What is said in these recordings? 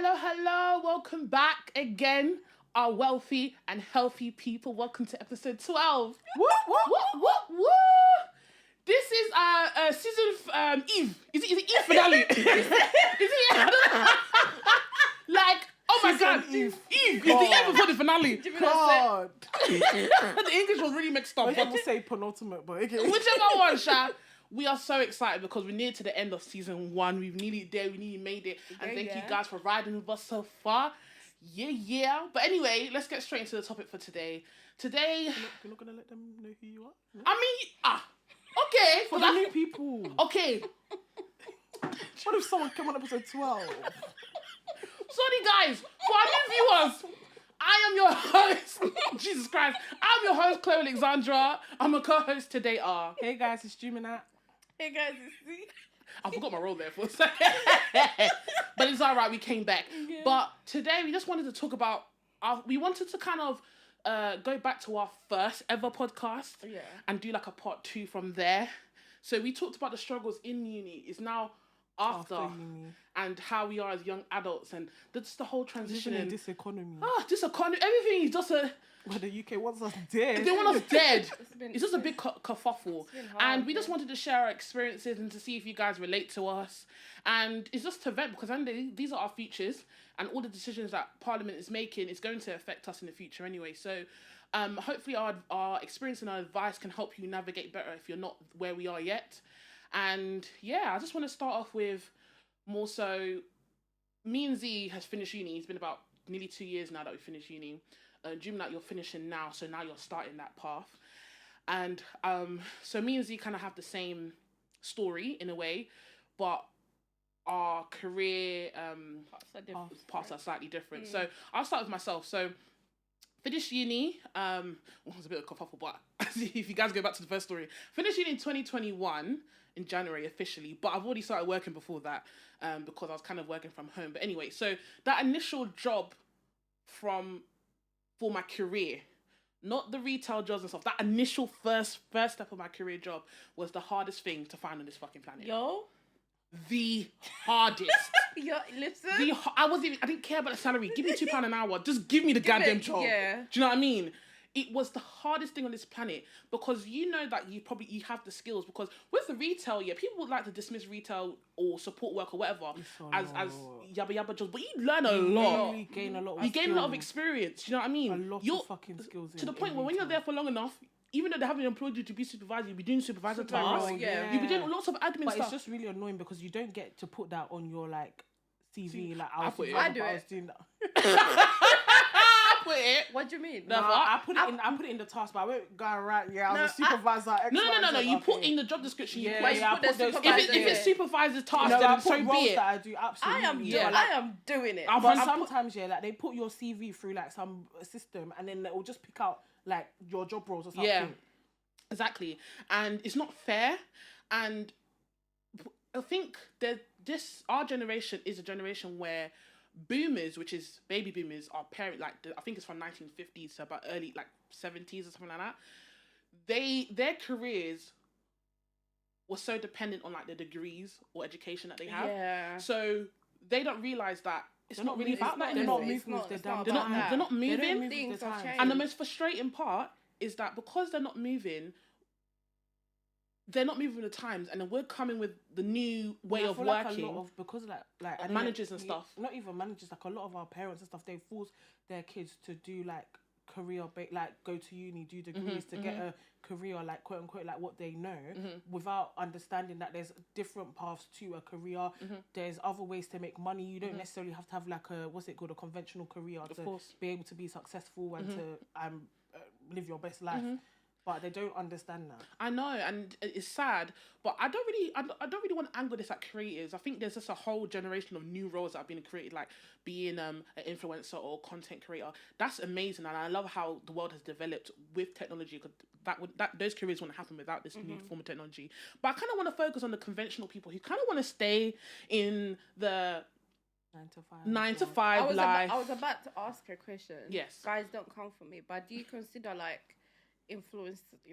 Hello. Welcome back again, our wealthy and healthy people. Welcome to episode 12. Woo. This is season Eve. Is it Eve finale? is it? Like, oh my God, Eve. It's the year before the finale. God. The English was really mixed up. I would say penultimate, but okay. Whichever one, Sha. We are so excited because we're near to the end of season 1. We've nearly there. We nearly made it. And thank you guys for riding with us so far. Yeah. But anyway, let's get straight into the topic for today. Today... You're not going to let them know who you are? No? I mean, okay. For the new people. Okay. What if someone came on episode 12? Sorry, guys. For our new viewers... I am your host, Jesus Christ. I'm your host, Chloe Alexandra. I'm a co-host today, Hey guys, it's Juminat. Hey guys, it's Z. I forgot my role there for a second. But it's all right, we came back. Yeah. But today we just wanted to talk about, we wanted to kind of go back to our first ever podcast and do like a part 2 from there. So we talked about the struggles in uni. It's now after uni. And how we are as young adults and just the whole transition in this economy. This economy, everything is just a... Well, the UK wants us dead. They want us dead. It's just a big kerfuffle. And we just wanted to share our experiences and to see if you guys relate to us. And it's just to vent because these are our futures and all the decisions that Parliament is making is going to affect us in the future anyway. So hopefully our experience and our advice can help you navigate better if you're not where we are yet. And yeah, I just want to start off with more so, me and Z has finished uni. It's been about nearly 2 years now that we finished uni. June that you're finishing now, so now you're starting that path. And so me and Z kind of have the same story in a way, but our career paths are slightly different. So I'll start with myself. So finished uni, it was a bit of a kerfuffle, but if you guys go back to the first story, finished uni in 2021 in January officially, but I've already started working before that because I was kind of working from home. But anyway, so that initial job for my career, not the retail jobs and stuff, that initial first step of my career job was the hardest thing to find on this fucking planet. The hardest. Listen. I didn't care about the salary. Give me £2 an hour. Just give me the goddamn job. Yeah. Do you know what I mean? It was the hardest thing on this planet because you know that you have the skills, because with the retail, people would like to dismiss retail or support work or whatever as yabba jobs, but you learn a lot. You gain a lot of experience. You know what I mean? A lot of fucking skills. To the point where when you're there for long enough, even though they haven't employed you to be supervisor, you'll be doing supervisor tasks. You'll be doing lots of admin but stuff. It's just really annoying because you don't get to put that on your CV. I do was doing that. Put it. What do you mean? No, I put it in the task, but I won't go around. I was a supervisor. No. You put in the job description. I put the if it's supervisor's task, then so be it. That I do absolutely. I am doing it. But sometimes, they put your CV through like some system, and then it will just pick out like your job roles or something. Yeah, exactly. And it's not fair. And I think that our generation is a generation where boomers, which is baby boomers, are I think it's from 1950s to about early 70s or something like that. Their careers were so dependent on the degrees or education that they have. Yeah. So they don't realize that it's not really about that. They're not moving with their damn time. They're not moving. Things have changed. And the most frustrating part is that because they're not moving with the times, and then we're coming with the new way of working. A lot of, because and managers and stuff. Not even managers, a lot of our parents and stuff, they force their kids to do career, go to uni, do degrees to get a career, quote unquote, what they know, without understanding that there's different paths to a career. There's other ways to make money. You don't necessarily have to have a conventional career to be able to be successful and to live your best life. But they don't understand that. I know, and it's sad. But I don't really want to angle this at creators. I think there's just a whole generation of new roles that have been created, like being an influencer or content creator. That's amazing, and I love how the world has developed with technology. Because those careers wouldn't happen without this new form of technology. But I kind of want to focus on the conventional people who kind of want to stay in the 9 to 5 life. I was about to ask a question. Yes, guys, don't come for me. But do you consider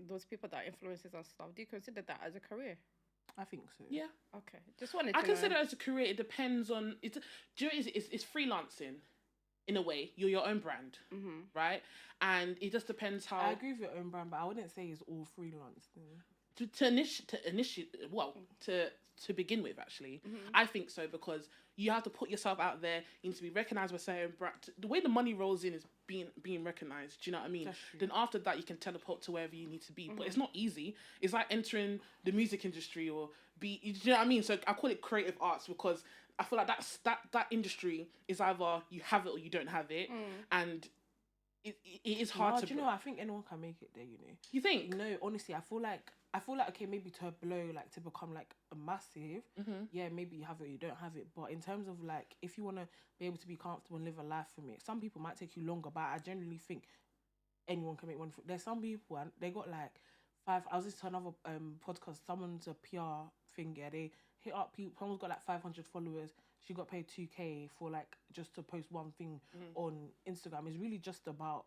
those people that influences and stuff, do you consider that as a career? I think so. Yeah. Okay. Just wanted to I consider know. it as a career. It depends on it's. Do you know what it is? It's freelancing, in a way. You're your own brand, right? And it just depends how. I agree with your own brand, but I wouldn't say it's all freelance. To begin with, actually, I think so, because you have to put yourself out there. You need to be recognized by certain brand. The way the money rolls in is being recognized. Do you know what I mean? Then after that, you can teleport to wherever you need to be. But it's not easy. It's like entering the music industry or do you know what I mean? So I call it creative arts, because I feel like that industry is either you have it or you don't have it, and it is hard to. Do you know? I think anyone can make it there. You know. You think? No, honestly, I feel like okay, maybe to blow, like to become like a massive. Yeah, maybe you have it or you don't have it. But in terms of like, if you want to be able to be comfortable and live a life from it, some people might take you longer. But I generally think anyone can make money. There's some people and they got like 5. I was listening to another podcast. Someone's a PR thing. Yeah, they hit up people. Someone's got like 500 followers. She got paid 2K for like just to post one thing on Instagram. It's really just about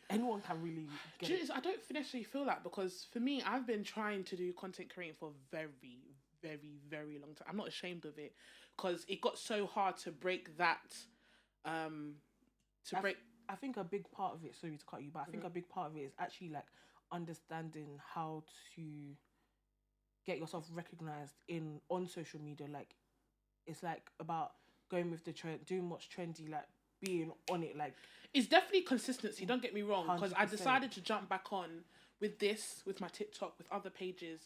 anyone can really get it. I don't necessarily feel that, because for me, I've been trying to do content creating for a very, very, very long time. I'm not ashamed of it, because it got so hard to break that. I think a big part of it. Sorry to cut you, but I think a big part of it is actually like understanding how to get yourself recognized on social media. Like it's like about going with the trend, doing what's trendy, like being on it. Like it's definitely consistency. Don't get me wrong, because I 100%. decided to jump back on with my TikTok, with other pages,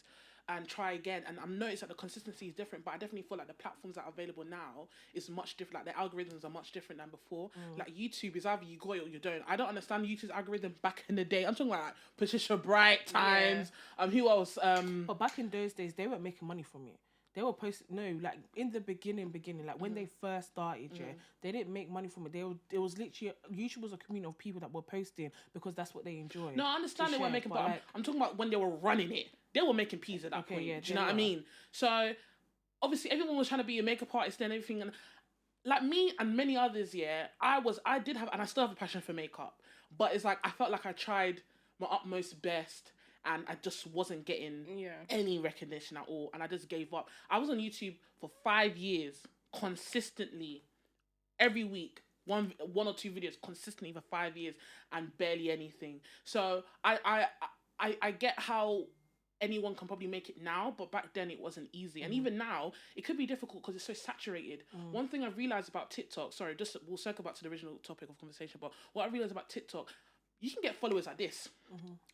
and try again. And I'm noticed that the consistency is different, but I definitely feel like the platforms that are available now is much different. Like the algorithms are much different than before. Like YouTube is either you got it or you don't. I don't understand YouTube's algorithm back in the day. I'm talking about like Patricia Bright times. Who else? But back in those days, they weren't making money from it. They were posting, like in the beginning, like when they first started, they didn't make money from it. It was literally, YouTube was a community of people that were posting because that's what they enjoyed. No, I understand they weren't making, but like, I'm talking about when they were running it. They were making peas at that point. Yeah, do you know what I mean? So obviously everyone was trying to be a makeup artist and everything, and like me and many others, I did have, and I still have a passion for makeup, but it's like I felt like I tried my utmost best, and I just wasn't getting any recognition at all, and I just gave up. I was on YouTube for 5 years, consistently, every week, one or two videos, consistently for 5 years, and barely anything. So I get how anyone can probably make it now, but back then it wasn't easy. And even now, it could be difficult because it's so saturated. One thing I've realised about TikTok, we'll circle back to the original topic of conversation, but what I realised about TikTok, you can get followers like this.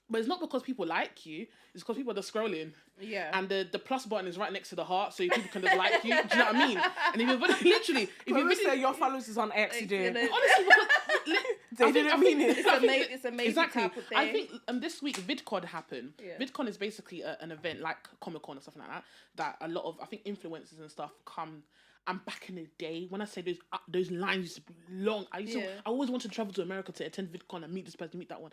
But it's not because people like you, it's because people are just scrolling. Yeah. And the plus button is right next to the heart, so people can just like you. Do you know what I mean? And if you say your followers is on accident. Honestly, because they didn't mean it. It's a maybe exactly. type of thing. I think this week VidCon happened. Yeah. VidCon is basically an event like Comic-Con or something like that a lot of, I think, influencers and stuff come. And back in the day, when I say those lines used to be long, I always wanted to travel to America to attend VidCon and meet this person, meet that one.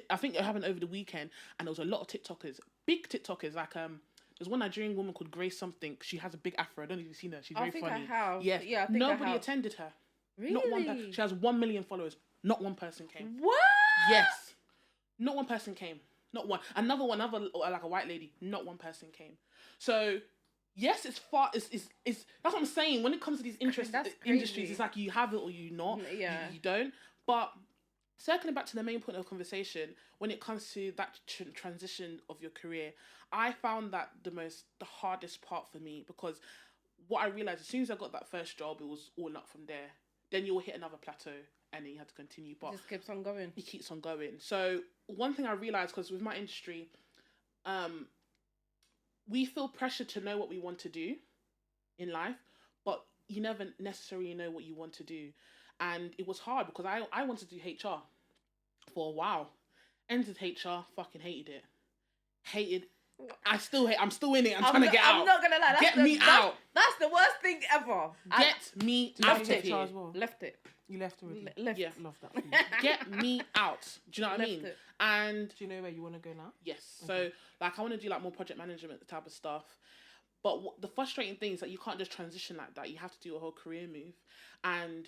I think it happened over the weekend, and there was a lot of TikTokers, big TikTokers, like there's one Nigerian woman called Grace something. She has a big afro. I don't know if you've seen her. She's very funny. I have. Yes. Yeah, I think Nobody attended her. Really? Not one person. She has 1 million followers. Not one person came. What? Yes. Not one person came. Not one. Another like a white lady. Not one person came. So. Yes, it's far. It's that's what I'm saying. When it comes to these industries, it's like you have it or you not. Yeah, you don't. But circling back to the main point of conversation, when it comes to that transition of your career, I found that the hardest part for me, because what I realized as soon as I got that first job, it was all up from there. Then you will hit another plateau, and then you have to continue. But it just keeps on going. It keeps on going. So one thing I realized, because with my industry, we feel pressure to know what we want to do in life, but you never necessarily know what you want to do. And it was hard because I wanted to do HR for a while. Entered HR, fucking hated it. I'm still in it. I'm trying to get out. I'm not gonna lie. Get me out. That's the worst thing ever. Get me out of here. As well. Left it. You left already. Left. Yeah. Love that. Get me out. Do you know what I mean? It. And do you know where you want to go now? Yes. Okay. So like I want to do like more project management type of stuff. But the frustrating thing is that you can't just transition like that. You have to do a whole career move. And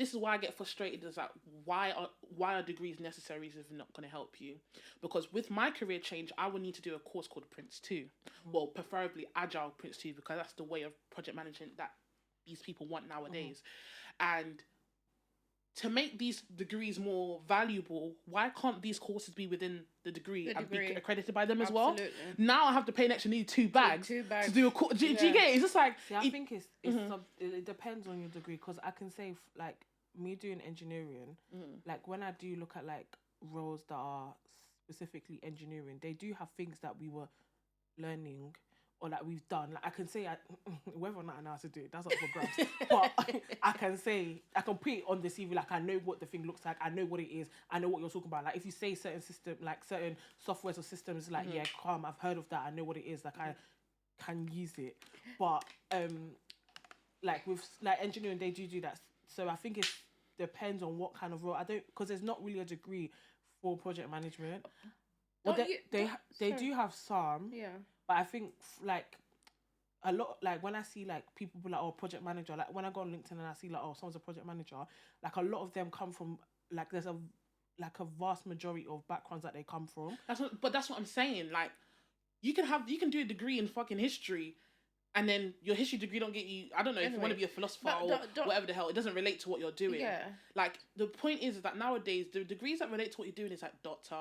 this is why I get frustrated. Is that why are degrees necessary if they're not going to help you? Because with my career change, I would need to do a course called Prince 2. Well, preferably Agile Prince 2, because that's the way of project management that these people want nowadays. And to make these degrees more valuable, why can't these courses be within the degree and be accredited by them as well? Now I have to pay an extra nearly two bags to do a course. Do you get it? It's just like... See, I think it depends on your degree, because I can say, like, me doing engineering, like, when I do look at, like, roles that are specifically engineering, they do have things that we were learning or that we've done. Like, I can say, whether or not I know how to do it, that's up for grabs. But I can say, I can put it on the CV, like, I know what the thing looks like, I know what it is, I know what you're talking about. Like, if you say certain system, like, certain softwares or systems, like, yeah, calm, I've heard of that, I know what it is, like, I can use it. But, like, with, like, engineering, they do that. So I think it depends on what kind of role. Because there's not really a degree for project management. Well, they do have some. Yeah. But I think, like, a lot, like, when I see, like, people be like, oh, project manager, like, when I go on LinkedIn and I see, like, oh, someone's a project manager, like, a lot of them come from, like, there's a vast majority of backgrounds that they come from. That's what I'm saying. Like, you can do a degree in fucking history, and then your history degree don't get you, I don't know, if you want to be a philosopher or whatever the hell, it doesn't relate to what you're doing. Yeah. Like, the point is that nowadays, the degrees that relate to what you're doing is like doctor,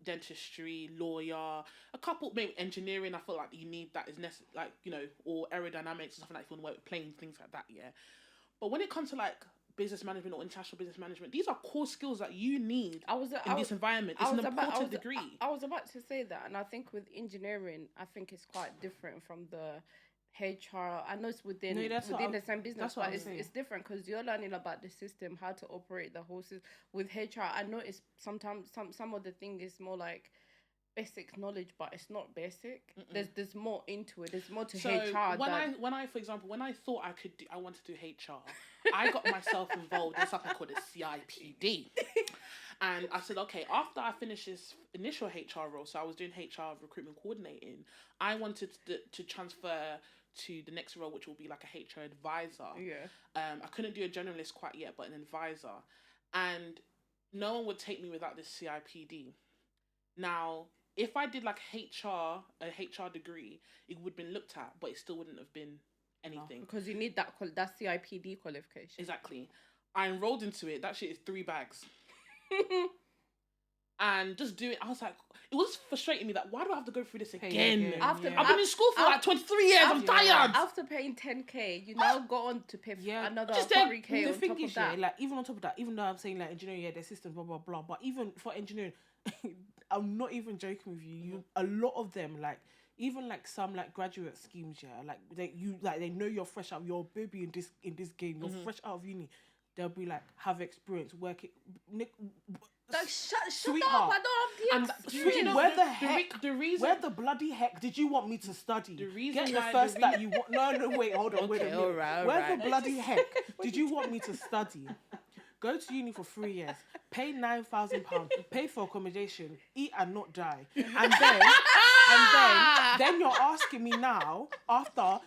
dentistry, lawyer, a couple, maybe engineering, I feel like you need that is necessary, like, you know, or aerodynamics, stuff like that, if you want to work with planes, things like that, yeah. But when it comes to, like, business management or international business management, these are core skills that you need in this environment. It's an important degree. I was about to say that, and I think with engineering, I think it's quite different from the HR. I know it's within the same business, but it's different because you're learning about the system, how to operate the whole system. With HR, I know it's sometimes some of the thing is more like basic knowledge, but it's not basic. There's more into it. There's more to HR. When I for example, when I thought I wanted to do HR, I got myself involved in something called a CIPD. And I said, okay, after I finish this initial HR role, so I was doing HR recruitment coordinating, I wanted to transfer to the next role, which will be like a HR advisor. Yeah. I couldn't do a generalist quite yet, but an advisor. And no one would take me without this CIPD. Now, if I did like a HR degree, it would have been looked at, but it still wouldn't have been anything. Because you need that CIPD qualification. Exactly. I enrolled into it. That shit is 3 bags. And just do it. I was like, it was frustrating me that why do I have to go through this again? I've been in school for like 23 years. I'm tired. After paying 10k, you now go on to pay another 3k the on thing top is, of that. Like, even on top of that, even though I'm saying like engineering, there's systems, blah blah blah, but even for engineering, I'm not even joking with you. A lot of them, like, even like some like graduate schemes, like they know you're fresh out, you're a baby in this game, you're fresh out of uni. They'll be like, have experience working. Like, shut sweetheart. up! I don't have the experience. Where the heck? Where the bloody heck did you want me to study? The reason Get the first that you want. No, wait, hold on, wait a minute. All right. Where the bloody heck did you want me to study? Go to uni for 3 years, pay £9,000, pay for accommodation, eat and not die, and then you're asking me now,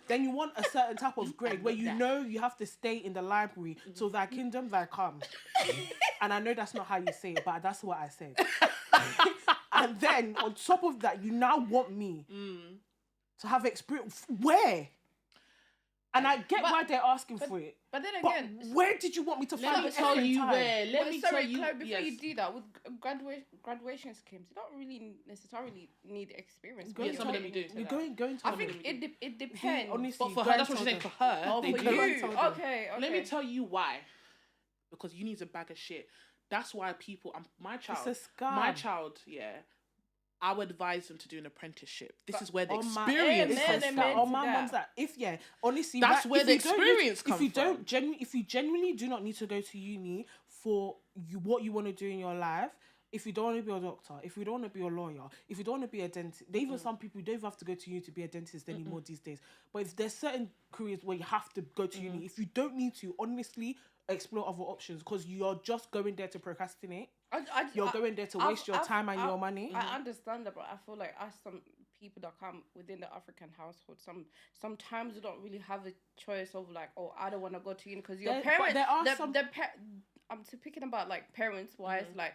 then you want a certain type of grade where you know you have to stay in the library till thy kingdom thy come. And I know that's not how you say it, but that's what I said. And then on top of that, you now want me to have experience. Where? And I get why they're asking for it. But then again, where did you want me to find Let me tell you where. Chloe, before you do that, with graduation schemes, you don't really necessarily need experience. Some of them you do. You're going to. I think it depends. Honestly, but for her, that's what she's saying. For her, for you. Okay. Let me tell you why. Because you need a bag of shit. That's why people. My child. Yeah. I would advise them to do an apprenticeship. This is where the experience comes from. On my mum's that. Honestly, that's where the experience comes from. If you genuinely do not need to go to uni for what you want to do in your life, if you don't want to be a doctor, if you don't want to be a lawyer, if you don't want to be a dentist, even some people don't even have to go to uni to be a dentist anymore these days. But if there's certain careers where you have to go to uni, if you don't need to, honestly, explore other options because you're just going there to procrastinate. You're going there to waste your time and your money. I understand that, but I feel like as some people that come within the African household, sometimes you don't really have a choice of like, oh, I don't want to go to uni because your parents. There are some. I'm speaking about like parents wise, like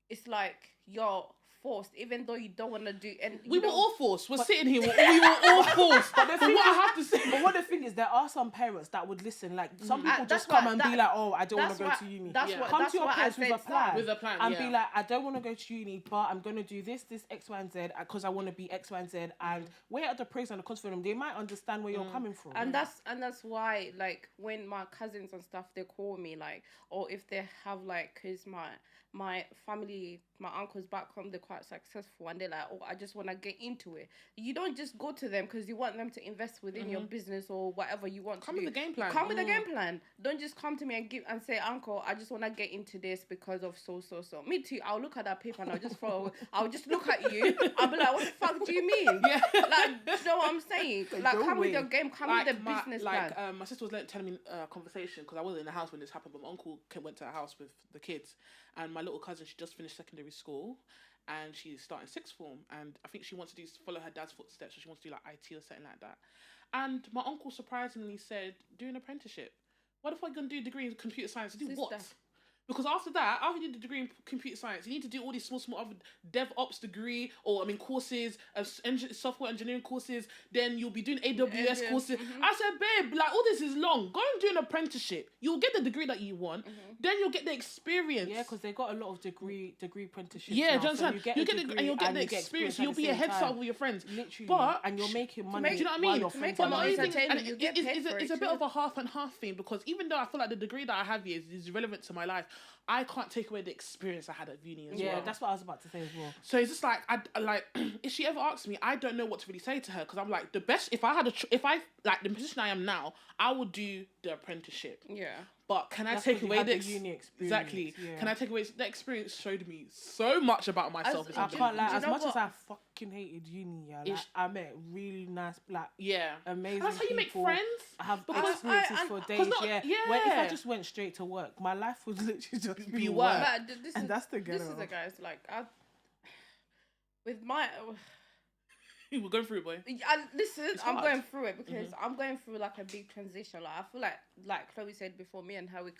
it's like you're forced, even though you don't want to do. And we were all forced. We're sitting here. We were all forced. But what I have to say, but what the thing is, there are some parents that would listen. Like some people just come and be like, "Oh, I don't want to go to uni." Come to your parents with a plan, and be like, "I don't want to go to uni, but I'm going to do this, X, Y, and Z because I want to be X, Y, and Z." And weigh out the pros and the cons for them. They might understand where you're coming from. And that's why, like, when my cousins and stuff, they call me like, or if they have like, cause my family, my uncles back home, they're quite successful and they're like, oh, I just want to get into it. You don't just go to them because you want them to invest within your business or whatever you want to do. Come with the game plan. Come with the game plan. Don't just come to me and say, uncle, I just want to get into this because of so. Me too. I'll look at that paper and I'll just look at you. I'll be like, what the fuck do you mean? Yeah. Like, you know what I'm saying? Like, come with your game, come with the business plan. My sister was telling me a conversation because I wasn't in the house when this happened, but my uncle went to her house with the kids. And my little cousin, she just finished secondary school and she's starting sixth form. And I think she wants to follow her dad's footsteps. So she wants to do like IT or something like that. And my uncle surprisingly said, do an apprenticeship. What if I'm going to do a degree in computer science? Do what? Because after that, after you did the degree in computer science, you need to do all these small other DevOps degree courses, software engineering courses. Then you'll be doing AWS courses. I said, babe, like all this is long. Go and do an apprenticeship. You'll get the degree that you want. Then you'll get the experience. Yeah, because they got a lot of degree apprenticeships. Yeah, now, do you understand? So you get the degree and you'll get the experience. You'll be a head start with your friends. Literally, and you're making money. Do you know what I mean? It's a bit of a half and half thing because even though I feel like the degree that I have here is relevant to my life, I can't take away the experience I had at uni as well. Yeah, that's what I was about to say as well. So it's just like, if she ever asks me, I don't know what to really say to her because I'm like, the best, if I the position I am now, I would do the apprenticeship. Yeah. But can I take away the uni experience? Exactly. Yeah. Can I take away the experience? Showed me so much about myself. I can't lie. As much as I fucking hated uni, I met really nice, amazing. That's how you make friends. I have experiences for days. When if I just went straight to work, my life would literally just be work. That's the ghetto. This is the guys like with my. We're going through it, boy. I'm going through it because I'm going through like a big transition. Like I feel like Chloe said before, me and her we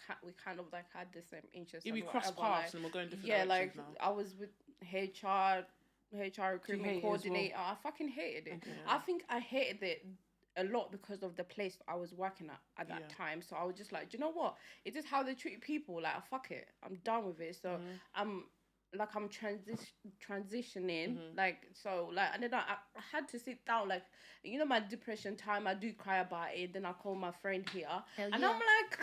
kind of like had the same interests. Yeah, we crossed paths and we're going different directions now. I was with HR recruitment coordinator. Well? I fucking hated it. Okay. I think I hated it a lot because of the place I was working at that time. So I was just like, do you know what? It's just how they treat people. Like, fuck it. I'm done with it. So I'm transitioning, and then I had to sit down, like, you know, my depression time, I do cry about it, then I call my friend here, and I'm like,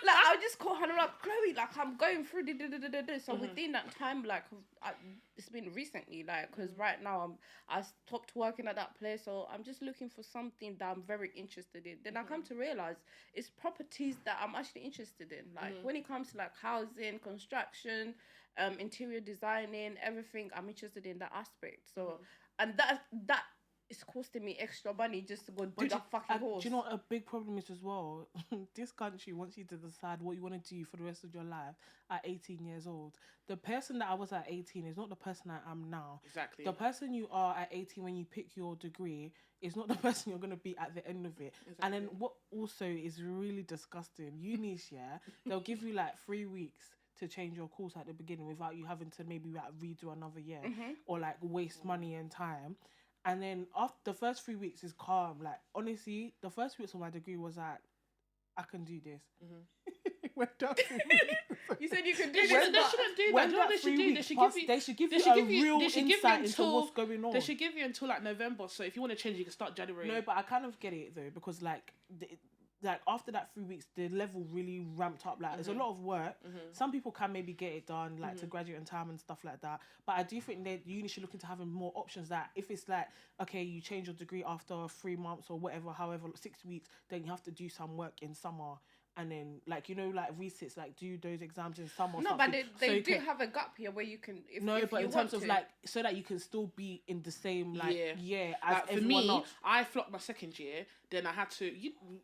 I just call her, and I'm like, Chloe, like, I'm going through so within that time, like, it's been recently, like, because right now I stopped working at that place, so I'm just looking for something that I'm very interested in. Then I come to realize it's properties that I'm actually interested in, like, when it comes to, like, housing, construction, interior designing, everything, I'm interested in that aspect. So, and that is costing me extra money just to go do that fucking course. Do you know what a big problem is as well? This country wants you to decide what you want to do for the rest of your life at 18 years old. The person that I was at 18 is not the person I am now. Exactly. The person you are at 18 when you pick your degree is not the person you're going to be at the end of it. Exactly. And then what also is really disgusting, unis, they'll give you like 3 weeks to change your course at the beginning without you having to maybe like redo another year or like waste money and time. And then after the first 3 weeks is calm. Like, honestly, the first weeks of my degree was like, I can do this. When that 3 weeks, you said you could do this. They shouldn't do that. They should give you a real insight into what's going on. They should give you until like November. So if you want to change, you can start January. No, but I kind of get it though, because like after that 3 weeks, the level really ramped up. Like, there's a lot of work. Some people can maybe get it done, like, to graduate in time and stuff like that. But I do think that uni should look into having more options. That if it's like, okay, you change your degree after 3 months or whatever, however, 6 weeks, then you have to do some work in summer. And then, like, you know, like resits, like, do those exams in summer. No, but they do have a gap here where you can. But in terms of like, so that you can still be in the same year as like, for me, I flopped my second year. Then I had to,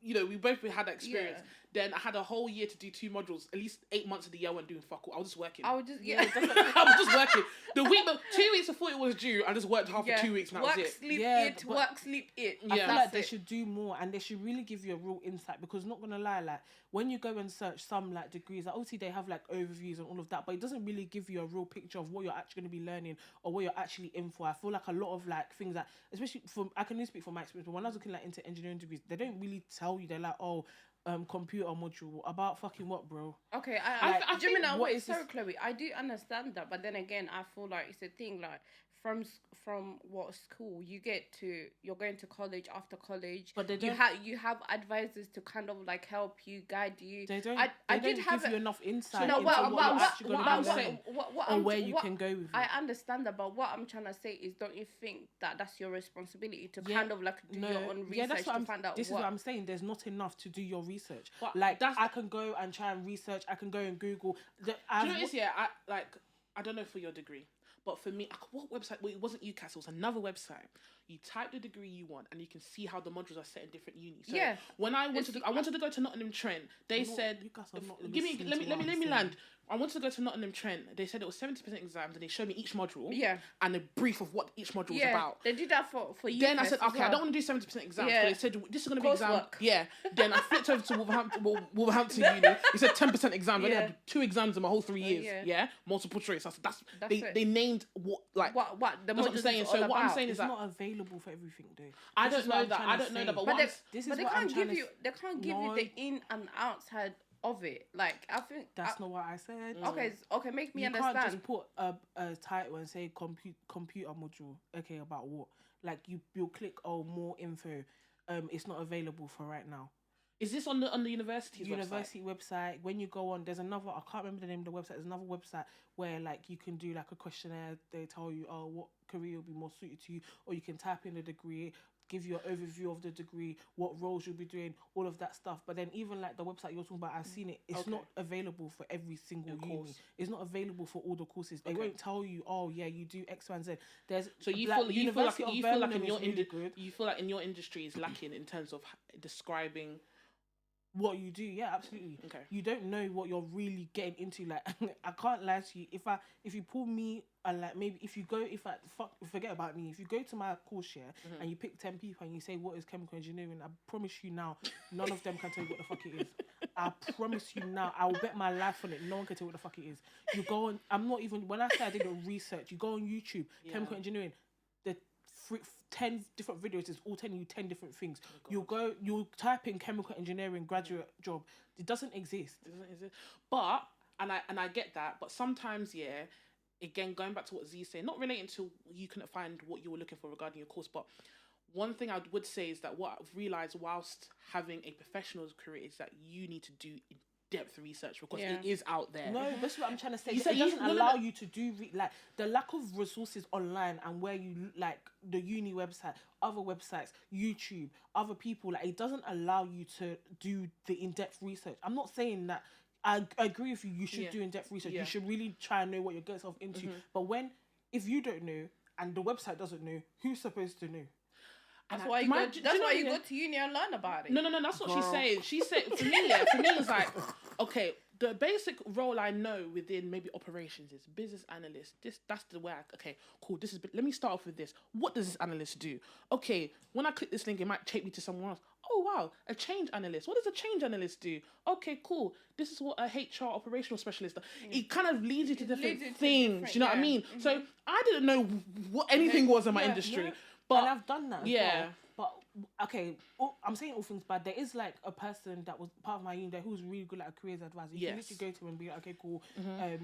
we both had that experience. Yeah. Then I had a whole year to do 2 modules. At least 8 months of the year I wasn't doing fuck all. I was just working. I was just working. The 2 weeks before it was due, I just worked hard for 2 weeks and that was it. Work, sleep, it. I feel like they should do more, and they should really give you a real insight, because not gonna lie, like when you go and search some like degrees, like obviously they have like overviews and all of that, but it doesn't really give you a real picture of what you're actually going to be learning or what you're actually in for. I feel like a lot of like things that, especially I can only speak from my experience, but when I was looking like into engineering degrees, they don't really tell you. They're like, computer module about fucking what, bro? Okay, I think what is so Chloe, I do understand that, but then again, I feel like it's a thing like from what school you're going to college, after college, but they don't, you have advisors to kind of like help you, guide you. They don't give you enough insight into what you're actually going to be learning and where you can go with it. I understand that, but what I'm trying to say is, don't you think that that's your responsibility to kind of like do your own research to find out? This is what I'm saying. There's not enough to do your research. But like I can go and try and research. I can go and Google. Do you know what it is? Yeah, I don't know for your degree. But for me, what website? Well, it wasn't UCAS, it was another website. You type the degree you want, and you can see how the modules are set in different unis. So when I wanted to go to Nottingham Trent, they said, let me land. I wanted to go to Nottingham Trent. They said it was 70% exams, and they showed me each module. Yeah. And a brief of what each module was about. They did that for you. Then I said, okay, I don't want to do 70% exams. Yeah. So they said, this is going to be exam. Yeah. Then I flipped over to Wolverhampton Uni. It said 10% exams. I only had 2 exams in my whole 3 years. Yeah. Multiple choice. I said, they named what the modules. What I'm saying. So what I'm saying is that it's not available for everything, though. I don't know that. But they can't give you the in and outside of it. Like, I think that's not what I said. Okay, make me understand. You can't just put a title and say computer module. Okay, about what? Like you'll click more info. It's not available for right now. Is this on the university website? When you go on, there's another. I can't remember the name of the website. There's another website where like you can do like a questionnaire. They tell you what career will be more suited to you, or you can type in the degree, give you an overview of the degree, what roles you'll be doing, all of that stuff. But then even like the website you're talking about, I've seen it. It's not available for every single uni. It's not available for all the courses. They won't tell you, you do X, Y, and Z. You feel like in your industry is lacking in terms of describing what you do. Yeah, absolutely. Okay. You don't know what you're really getting into. Like, I can't lie to you. If you pull me and like maybe forget about me. If you go to my course and you pick 10 people and you say what is chemical engineering, I promise you now, none of them can tell you what the fuck it is. I promise you now, I will bet my life on it. No one can tell you what the fuck it is. You go on. When I say I did a research, you go on YouTube, chemical engineering. The 10 different videos is all telling you 10 different things. You'll type in chemical engineering graduate job. It doesn't exist. But and I get that, but sometimes again, going back to what Z said, not relating to you couldn't find what you were looking for regarding your course, but one thing I would say is that what I've realised whilst having a professional career is that you need to do in-depth research, because it is out there. No, that's what I'm trying to say. It doesn't allow you to do like the lack of resources online, and where you like the uni website, other websites, YouTube, other people, like it doesn't allow you to do the in-depth research. I'm not saying that. I agree with you. You should do in-depth research. You should really try and know what you're getting yourself into. But if you don't know and the website doesn't know, who's supposed to know? That's why you go to uni and learn about it. No, that's what she's saying. She said for me it's like, okay, the basic role I know within maybe operations is business analyst. That's the way okay, cool. Let me start off with this. What does this analyst do? Okay, when I click this link, it might take me to someone else. Oh wow, a change analyst. What does a change analyst do? Okay, cool. This is what a HR operational specialist does. It kind of leads you to different things. You know what I mean? Mm-hmm. So I didn't know what anything was in my industry. But and I've done that. Yeah. Well. But okay, I'm saying all things bad. There is like a person that was part of my uni who's really good, like a careers advisor. You can literally go to him and be like, okay, cool.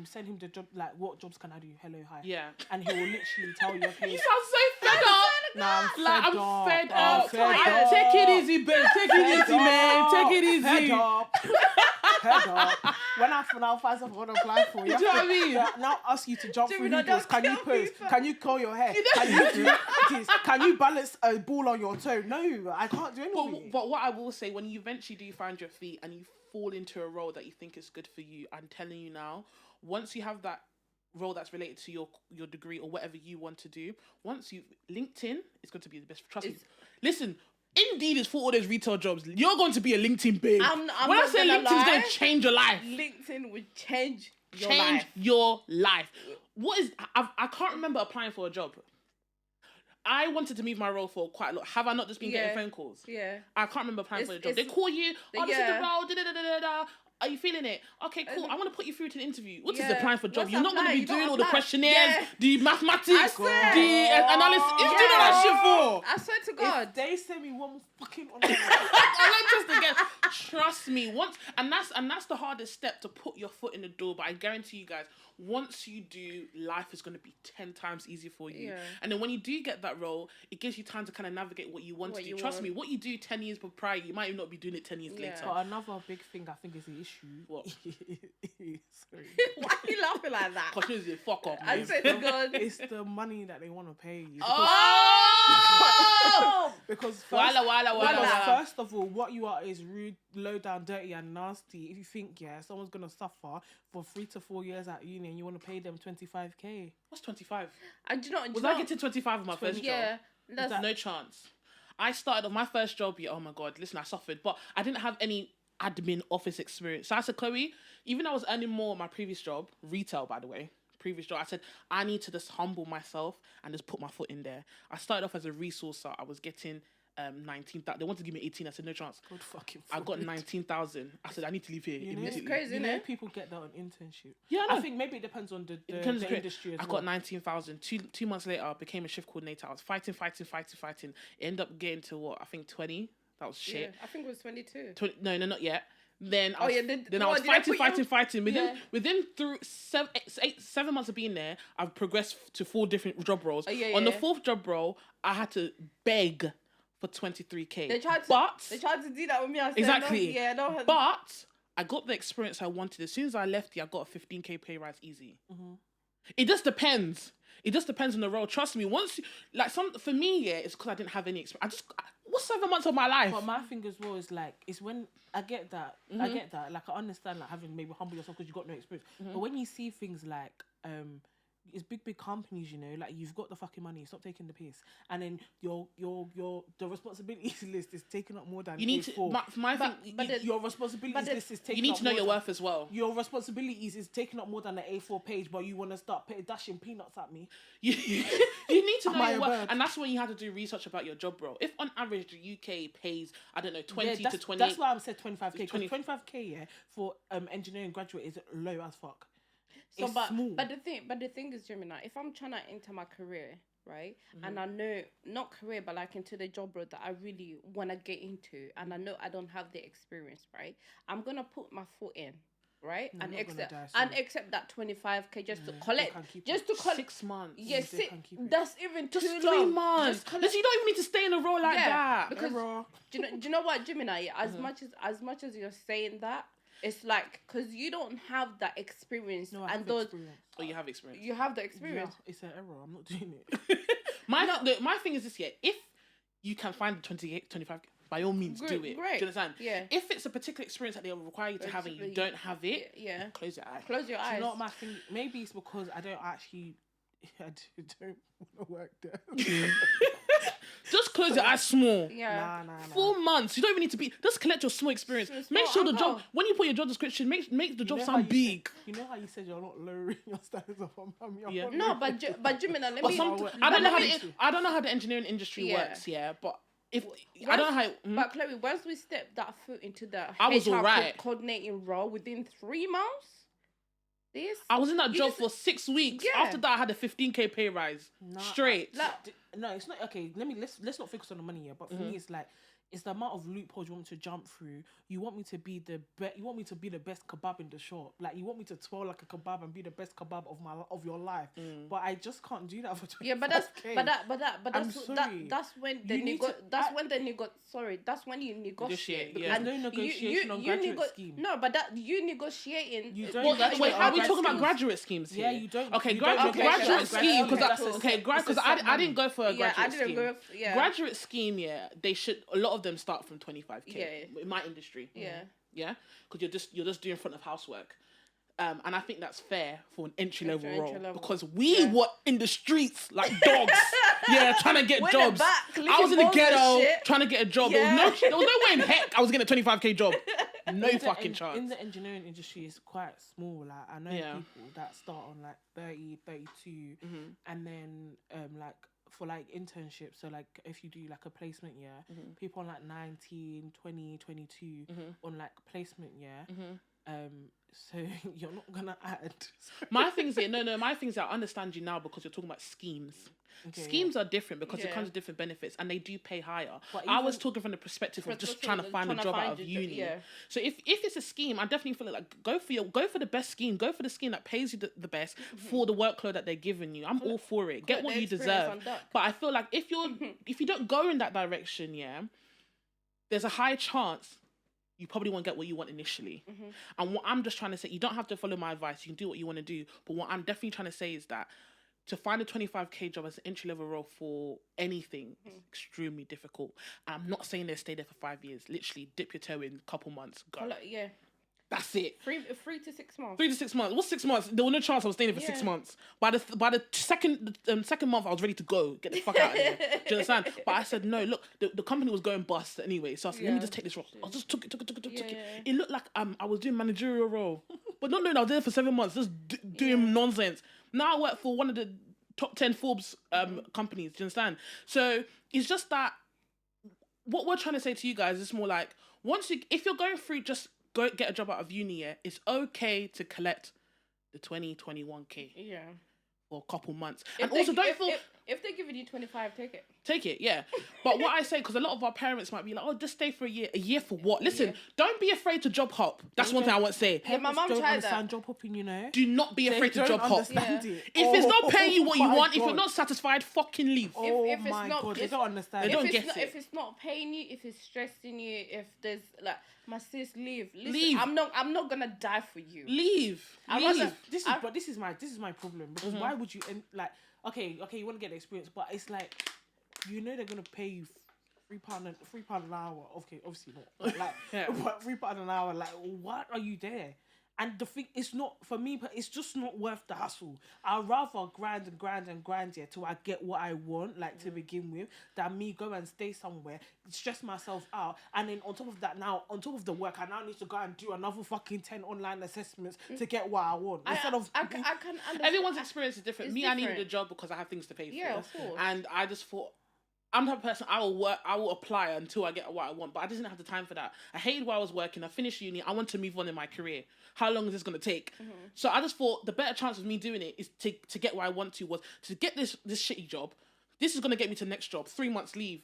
Send him the job. Like, what jobs can I do? Hello, hi. Yeah. And he will literally tell you, okay. You sound so fed up. Nah, I'm fed up. Take it easy, babe. Take it easy, man. Take it easy. Head up. When I find something I want to apply for, you know what I mean? Now ask you to jump through hoops. Can you pose? Can you curl your hair? Can you do this? Can you balance a ball on your toe? No, I can't do anything. But what I will say, when you eventually do find your feet and you fall into a role that you think is good for you, I'm telling you now, once you have that role that's related to your degree or whatever you want to do, once you LinkedIn is going to be the best. Trust me. Listen, Indeed is for all those retail jobs. You're going to be a LinkedIn babe. When I say LinkedIn's going to change your life. LinkedIn will change your life. What is... I can't remember applying for a job. I wanted to move my role for quite a lot. Have I not just been getting phone calls? Yeah. I can't remember applying for a job. They call you. This is the role. Da-da-da-da-da. Are you feeling it? Okay, cool. I want to put you through to the interview. What is applying for a job? You're not going to be doing all the questionnaires, the mathematics, the analysis. Who's doing all that shit for? I swear to God. If they send me one fucking online. I again. Trust me. That's the hardest step, to put your foot in the door. But I guarantee you guys, once you do, life is going to be 10 times easier for you. Yeah. And then when you do get that role, it gives you time to kind of navigate what you want to do. Trust me, what you do 10 years prior, you might not be doing it 10 years later. But another big thing I think is the issue. What? Sorry. Why are you laughing like that? Because she's a fuck up. I said to God. It's the money that they want to pay you. Because first of all, what you are is rude, low down, dirty and nasty. If you think, someone's going to suffer for 3 to 4 years at uni and you want to pay them 25k. What's 25? Was I getting 25 on my first job? Yeah. No chance. I started on my first job, oh my God, listen, I suffered, but I didn't have any admin office experience. So I said, Chloe, even though I was earning more in my previous job, retail by the way, I said, I need to just humble myself and just put my foot in there. I started off as a resourcer. I was getting 19,000. They wanted to give me 18. I said, no chance. God fucking I got 19,000. I said, I need to leave here immediately. It's crazy, isn't it? People get that on internship. Yeah, I know. I think maybe it depends on the industry as well. I got 19,000. Two months later, I became a shift coordinator. I was fighting. It ended up getting to what? I think 20. That was shit. Yeah, I think it was 22. No, not yet. Then I was fighting. Within through 7 months of being there, I've progressed to 4 different job roles. The 4th job role, I had to beg for 23k. They tried to do that with me. I said, exactly. No, but I got the experience I wanted. As soon as I left here, I got a 15k pay rise easy. Mm-hmm. It just depends. It just depends on the role. Trust me. For me, it's because I didn't have any experience. What's 7 months of my life? But my thing as well is it's when I get that. Mm-hmm. I get that. I understand having maybe humble yourself because you got no experience. Mm-hmm. But when you see things it's big companies, you've got the fucking money, stop taking the piss, and then the responsibilities list is taking up more than you need A4. Your responsibilities list is taking up. You need to know your worth as well. Your responsibilities is taking up more than an A4 page, but you want to start dashing peanuts at me. You need to know your worth, and that's when you have to do research about your job role. If on average the UK pays 20 to 28, that's why I said 25k. 25k for engineering graduate is low as fuck. Small. But the thing is, Gemini, if I'm trying to enter my career, right, and I know, not career, but into the job role that I really want to get into, and I know I don't have the experience, right, I'm going to put my foot in, right, and accept that 25k just to collect 6 months. Yes, that's even just too 3 long. months. You don't even need to stay in a role like that. Because do you know what, Gemini? As much as you're saying that, it's because you don't have that experience. No, I have experience. Oh, you have experience. You have the experience. Yeah, it's an error. I'm not doing it. My thing is this, if you can find the 28, 25, by all means, do it. Great. Do you understand? Yeah. If it's a particular experience that they require you to have and you don't have it, close your eyes. Close your eyes. Do you know what my thing? Maybe it's because I don't want to work there. Just close your eyes small. Yeah. Nah. 4 months. You don't even need to be. Just collect your small experience. Make sure the job. When you put your job description, make the job sound big. You know how you said you're not lowering your standards of mommy. Yeah. No, but Jimmy, let me. I don't know how the engineering industry works. Yeah, but I don't know how. But Chloe, once we step that foot into the HR coordinating role within 3 months. I was in that job for 6 weeks. Yeah. After that, I had a 15k pay rise. Straight. No, it's not okay. Let's not focus on the money here. But for me, it's the amount of loopholes you want me to jump through. You want me to be You want me to be the best kebab in the shop. You want me to twirl like a kebab and be the best kebab of your life. But I just can't do that for 25K. Yeah, but that's when you negotiate. Yeah. There's no negotiation on graduate scheme. No, but you negotiating. You don't. Wait, are we talking about graduate schemes here? Yeah, you don't. Okay, graduate scheme because I didn't go for a graduate scheme. Graduate scheme, they should. A lot of them start from 25k in my industry. Yeah, because you're just doing front of housework. And I think that's fair for an entry-level role because we were in the streets like dogs, trying to get jobs. I was in the ghetto trying to get a job. There was no way in heck I was getting a 25k job. No fucking chance. In the engineering industry, it's quite small. Like I know people that start on like 30, 32, and then like for like internships. So like if you do like a placement year, people on like 19, 20, 22 on like placement year. So you're not gonna add. My things here, my things I understand you now because you're talking about schemes. Okay, schemes are different because it comes with different benefits and they do pay higher. I was talking from the perspective of just trying to find a job out of uni. So if it's a scheme, I definitely feel like go for the best scheme. Go for the scheme that pays you the best for the workload that they're giving you. I'm all for it. Get what you deserve. But I feel like if you don't go in that direction, there's a high chance you probably won't get what you want initially. And what I'm just trying to say, you don't have to follow my advice. You can do what you want to do. But what I'm definitely trying to say is that to find a 25k job as an entry-level role for anything is extremely difficult. And I'm not saying they stay there for 5 years. Literally, dip your toe in, couple months, go. That's it. 3 to 6 months. 3 to 6 months. What's 6 months? There was no chance I was staying there for 6 months. By the second month, I was ready to go. Get the fuck out of here. Do you understand? But I said, no, look, the company was going bust anyway. So I said, let me just take this role. I just took it. It looked like I was doing managerial role. But not knowing I was there for 7 months, just doing nonsense. Now I work for one of the top 10 Forbes companies. Do you understand? So it's just that what we're trying to say to you guys is more like, if you're going through just go get a job out of uni, it's okay to collect the 21k for a couple months. And also don't feel... If they're giving you 25, take it. Take it, yeah. But what I say, because a lot of our parents might be like, oh, just stay for a year. A year for what? Listen, don't be afraid to job hop. That's one thing I want to say. Yeah, my mum tried that. Job hopping, you know. Do not be afraid to job hop. If it's not paying you what you want, if you're not satisfied, fucking leave. If my God, they don't understand. They don't get it. If it's not paying you, if it's stressing you, if there's like, my sis, leave. Listen, leave. I'm not gonna die for you. Leave. This is my problem because why would you like? Okay, you want to get the experience, but it's like, you know they're gonna pay you £3 an hour. Okay, obviously not. But like, but £3 an hour. Like, what are you there? And the thing, it's not for me, but it's just not worth the hustle. I'd rather grind till I get what I want, like to begin with, than me go and stay somewhere, stress myself out, and then on top of that, now on top of the work, I now need to go and do another fucking 10 online assessments to get what I want. I can understand. Everyone's experience is different. I needed a job because I have things to pay for. Yeah, of course. And I just thought, I'm the type of person, I will apply until I get what I want, but I didn't have the time for that. I hated while I was working. I finished uni. I want to move on in my career. How long is this going to take? So I just thought the better chance of me doing it is to get what I want was to get this shitty job. This is going to get me to the next job. 3 months leave.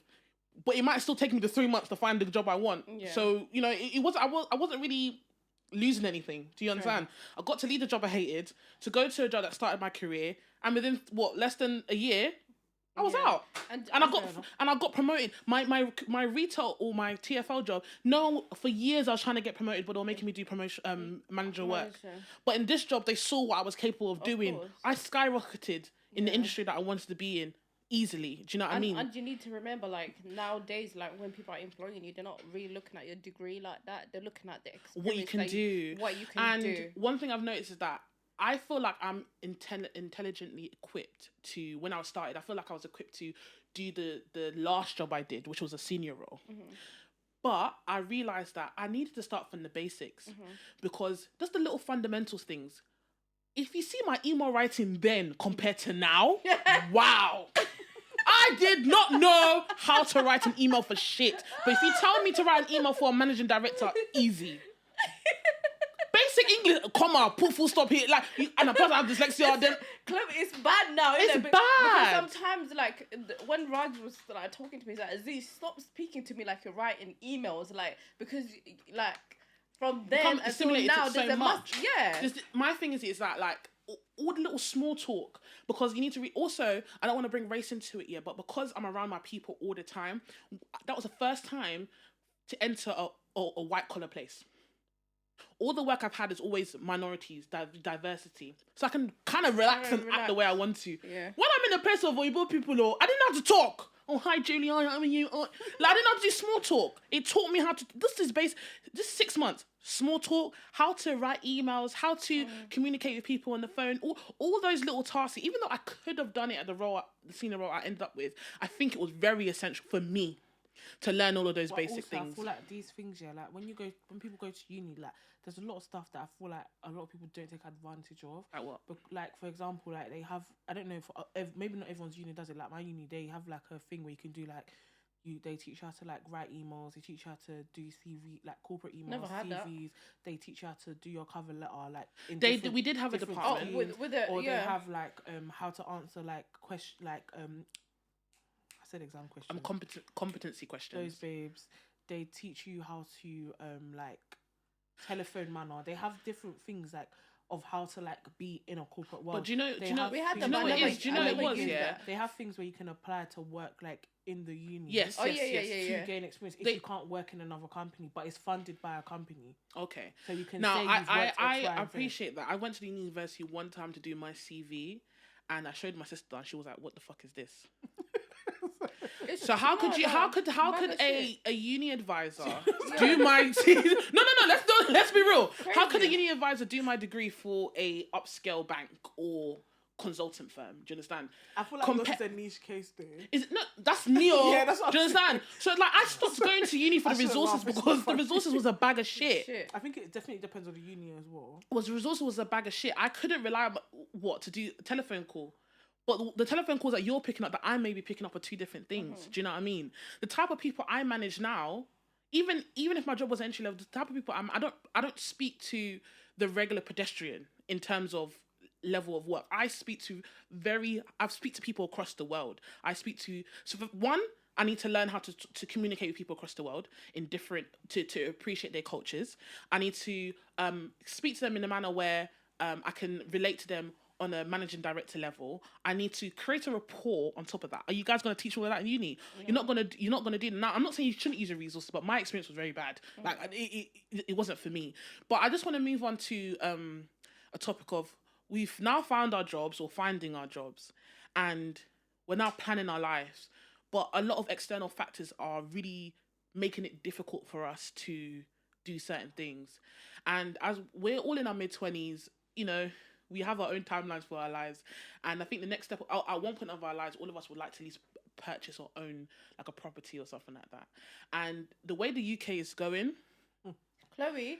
But it might still take me the 3 months to find the job I want. Yeah. So, you know, I wasn't really losing anything. Do you understand? Sure. I got to leave the job I hated, to go to a job that started my career, and within, less than a year, I was out, and I got promoted. My retail or my TFL job. No, for years I was trying to get promoted, but they were making me do promotion manager work. But in this job, they saw what I was capable of doing. Course. I skyrocketed in the industry that I wanted to be in easily. Do you know what I mean? And you need to remember, like nowadays, like when people are employing you, they're not really looking at your degree like that. They're looking at the experience, what you can do. And one thing I've noticed is that I feel like I'm intelligently equipped to, when I started, I feel like I was equipped to do the last job I did, which was a senior role. But I realised that I needed to start from the basics because just the little fundamentals things. If you see my email writing then compared to now, wow. I did not know how to write an email for shit. But if you tell me to write an email for a managing director, easy. Basic English, comma, put full stop here, like, and a person have dyslexia, then... It's bad now, isn't it? It's bad. Because sometimes, like, when Raj was, like, talking to me, he's like, Aziz, stop speaking to me like you're writing emails, like, because, like, from then until now, there's so much. My thing is that, like, all the little small talk, because you need to also, I don't want to bring race into it yet, but because I'm around my people all the time, that was the first time to enter a white collar place. All the work I've had is always minorities, diversity. So I can kind of relax and act the way I want to. Yeah. When I'm in a place of Oyibo people, I didn't know how to talk. oh, hi, Juliana, I'm you. Oh. Like, I didn't know how to do small talk. It taught me how to, this 6 months, small talk, how to write emails, how to communicate with people on the phone, all those little tasks. Even though I could have done it at the senior role I ended up with, I think it was very essential for me to learn all of those basic also, things. I feel like these things, like when people go to uni, like there's a lot of stuff that I feel like a lot of people don't take advantage of. Like what? But like for example, like they have, I don't know if maybe not everyone's uni does it. Like my uni, they have like a thing where you can do like they teach you how to like write emails. They teach you how to do CV, like corporate emails, Never had CVs. That. They teach you how to do your cover letter. Like we did have a department they have like how to answer like I said exam questions. Competency questions. Those babes. They teach you how to like telephone manner. They have different things like of how to like be in a corporate world. But do you know we had the They have things where you can apply to work like in the uni. Yes. To gain experience if you can't work in another company, but it's funded by a company. Okay. So you can now say I appreciate that. I went to the university one time to do my CV, and I showed my sister, and she was like, "What the fuck is this?" So how could a uni advisor do my let's be real. Crazy. How could a uni advisor do my degree for a upscale bank or consultant firm? Do you understand? I feel like this is a niche case though. Is it, no, that's neo. Yeah, that's what do you understand? So like I stopped going to uni for the resources because the resources was a bag of shit. I think it definitely depends on the uni as well. The resources was a bag of shit. I couldn't rely on to do a telephone call. But the telephone calls that you're picking up that I may be picking up are two different things. Do you know what I mean? The type of people I manage now, even if my job was entry level, the type of people I don't speak to the regular pedestrian in terms of level of work. I speak to people across the world. So for one, I need to learn how to communicate with people across the world in different to appreciate their cultures. I need to speak to them in a manner where I can relate to them on a managing director level. I need to create a rapport on top of that. Are you guys going to teach all of that in uni? Yeah. You're not going to do that. Now, I'm not saying you shouldn't use your resources, but my experience was very bad. Like it wasn't for me. But I just want to move on to a topic of we've now found our jobs or finding our jobs, and we're now planning our lives. But a lot of external factors are really making it difficult for us to do certain things. And as we're all in our mid-20s, we have our own timelines for our lives. And I think the next step, at one point of our lives, all of us would like to at least purchase or own like a property or something like that. And the way the UK is going... Chloe,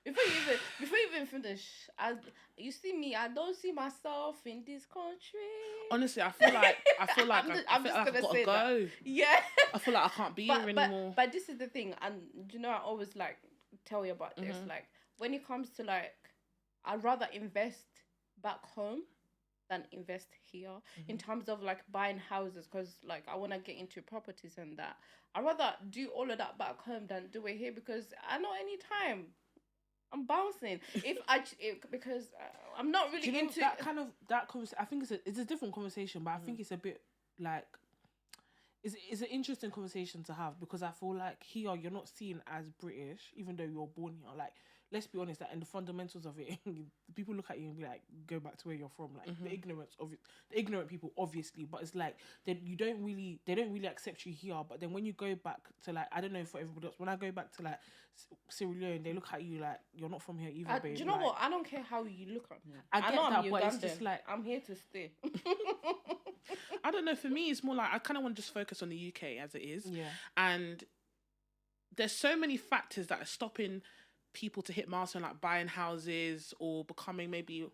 before you even finish, you see me, I don't see myself in this country. Honestly, I feel like I've got to go. Yeah. I feel like I can't be here anymore. But this is the thing, and I always like tell you about this. Like when it comes to like, I'd rather invest back home than invest here in terms of like buying houses, because like I want to get into properties and that. I'd rather do all of that back home than do it here, because I know anytime I'm bouncing because I'm not really into that kind of conversation. I think it's a different conversation, but I think it's a bit like it's an interesting conversation to have, because I feel like here you're not seen as British even though you're born here. Like, let's be honest, that in the fundamentals of it, people look at you and be like, go back to where you're from. Like the ignorant people, obviously, but it's like they don't really accept you here. But then when you go back to like, I don't know for everybody else, when I go back to like Sierra Leone, they look at you like you're not from here either, babe. Do you know what? I don't care how you look at me. I know that, but it's just like I'm here to stay. I don't know. For me, it's more like I kind of want to just focus on the UK as it is. Yeah. And there's so many factors that are stopping people to hit milestones, like buying houses or becoming maybe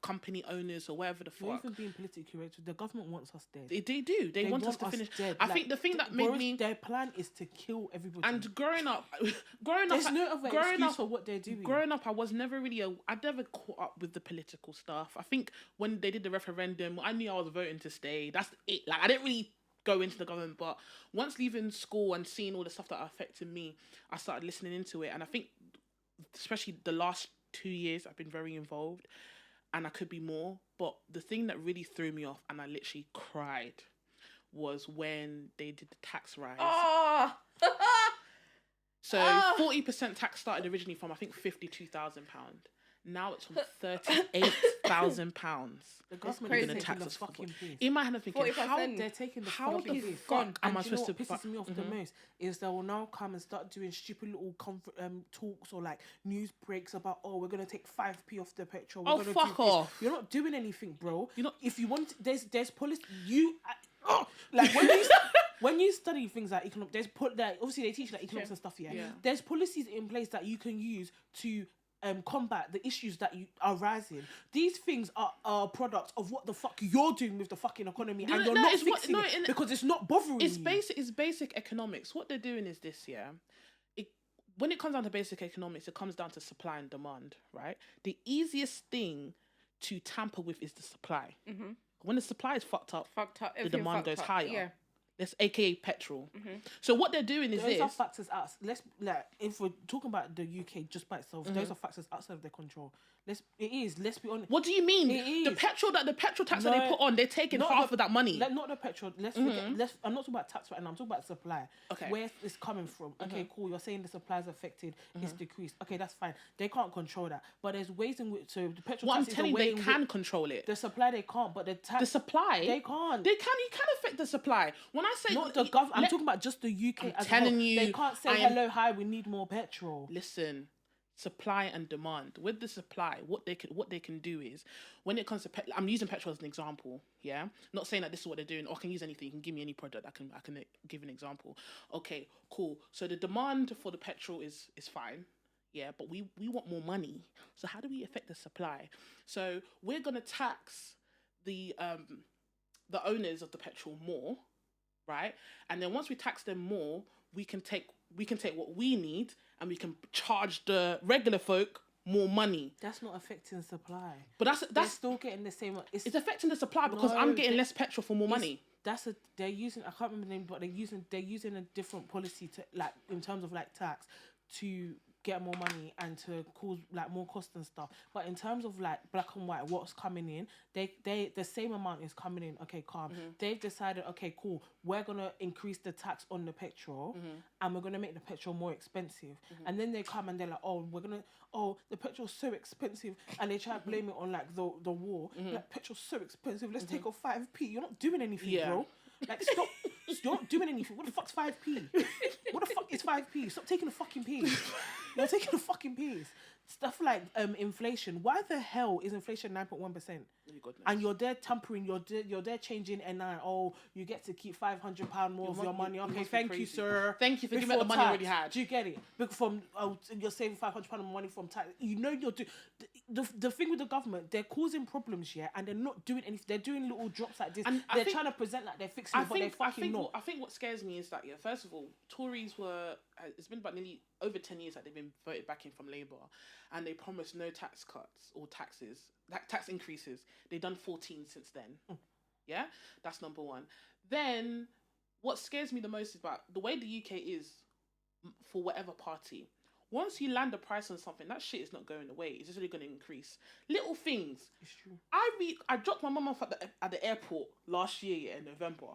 company owners or whatever the fuck. Not even being politically correct. The government wants us dead. They do. They want us to finish. Dead. I think the thing that made me... Their plan is to kill everybody. And growing up... There's no other excuse for what they're doing. Growing up, I was never really... I'd never caught up with the political stuff. I think when they did the referendum, I knew I was voting to stay. That's it. Like, I didn't really go into the government, but once leaving school and seeing all the stuff that affected me, I started listening into it. And I think especially the last 2 years I've been very involved, and I could be more, but the thing that really threw me off and I literally cried was when they did the tax rise. So 40% tax started originally from I think £52,000. Now it's on £38,000. The government is going to tax us fucking piss. In my head, I'm thinking, how they're taking the how fucking the piss. fuck am I supposed to? What pisses me off the most is they will now come and start doing stupid little talks or like news breaks about, oh, we're going to take 5p off the petrol. We're gonna fuck off. You're not doing anything, bro. You're not. If you want, there's policy. Like when you study things like economics, obviously they teach like economics and stuff. Yeah, there's policies in place that you can use to combat the issues that are rising. These things are products of what the fuck you're doing with the fucking economy, and you're not fixing it because it's not bothering you. It's basic economics. What they're doing is this, when it comes down to basic economics, it comes down to supply and demand, right? The easiest thing to tamper with is the supply. Mm-hmm. When the supply is fucked up, the demand goes higher. Yeah. That's AKA petrol. Mm-hmm. So what they're doing is those are factors out. If we're talking about the UK just by itself, those are factors outside of their control. Let's be honest. What do you mean? The petrol tax that they put on, they're taking half of that money. Not the petrol. I'm not talking about tax right now. I'm talking about supply. Okay. Where it's coming from. Okay, cool. You're saying the supply is affected. It's decreased. Okay, that's fine. They can't control that. But there's ways in which the petrol tax. I'm telling you, they can control it. The supply they can't, but the supply they can't. You can affect the supply. When I say not the government, I'm talking about just the UK. I'm telling you, they can't say hello, hi. We need more petrol. Listen. Supply and demand. With the supply, what they can do is, when it comes to I'm using petrol as an example. Yeah, not saying that this is what they're doing. Or I can use anything. You can give me any product. I can give an example. Okay, cool. So the demand for the petrol is fine. Yeah, but we want more money. So how do we affect the supply? So we're gonna tax the owners of the petrol more, right? And then once we tax them more, we can take what we need and we can charge the regular folk more money. That's not affecting supply. But that's still getting the same. It's affecting the supply because I'm getting less petrol for more money. They're using, I can't remember the name, but they're using a different policy to, like, in terms of like tax, to get more money and to cause like more cost and stuff. But in terms of like black and white, what's coming in, they the same amount is coming in. Okay, calm. They've decided, okay, cool, we're gonna increase the tax on the petrol and we're gonna make the petrol more expensive. And then they come and they're like, the petrol's so expensive, and they try to blame it on like the war. Like, petrol's so expensive, let's take off 5p. You're not doing anything, bro. Like, stop. You're not doing anything. What the fuck's 5p? What the fuck is 5p? Stop taking the fucking piece. You're taking the fucking piece. Stuff like inflation. Why the hell is inflation 9.1%? And you're there tampering. You're there changing NI. Oh, you get to keep £500 more of your money. Okay, thank you, sir. Thank you for giving the money you already had. Do you get it? You're saving £500 of money from tax. You know you're doing. The thing with the government, they're causing problems, and they're not doing anything. They're doing little drops like this. And they're trying to present like they're fixing it, but they're fucking not. I think what scares me is that, first of all, Tories it's been about nearly over 10 years that they've been voted back in from Labour, and they promised no tax cuts or tax increases. They've done 14 since then. Yeah, that's number one. Then what scares me the most is about the way the UK is for whatever party. Once you land a price on something, that shit is not going away. It's just really going to increase. Little things. It's true. I dropped my mum off at the airport last year in November.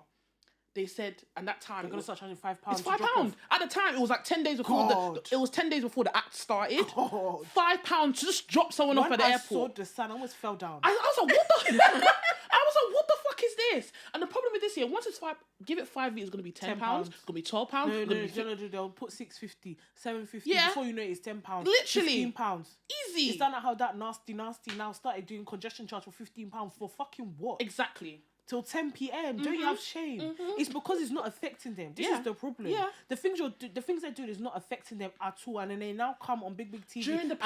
They said, and that time they're gonna start charging £5. It's £5. At the time, it was like 10 days before it was 10 days before the act started. God. £5 to just drop someone off at the airport. I saw the sun, I almost fell down. I was like, what the fuck is this? And the problem with this here, once it's give it 5 years, it's gonna be £10. It's gonna be £12. No, they'll put £6.50, £7.50. Yeah. Before you know it's £10. Literally, £15. Easy. It's done how that nasty now started doing congestion charge for £15 for fucking what? Exactly. Till 10 p.m. Don't you have shame? It's because it's not affecting them. This is the problem. Yeah. The things they're doing is not affecting them at all, and then they now come on big TV. During the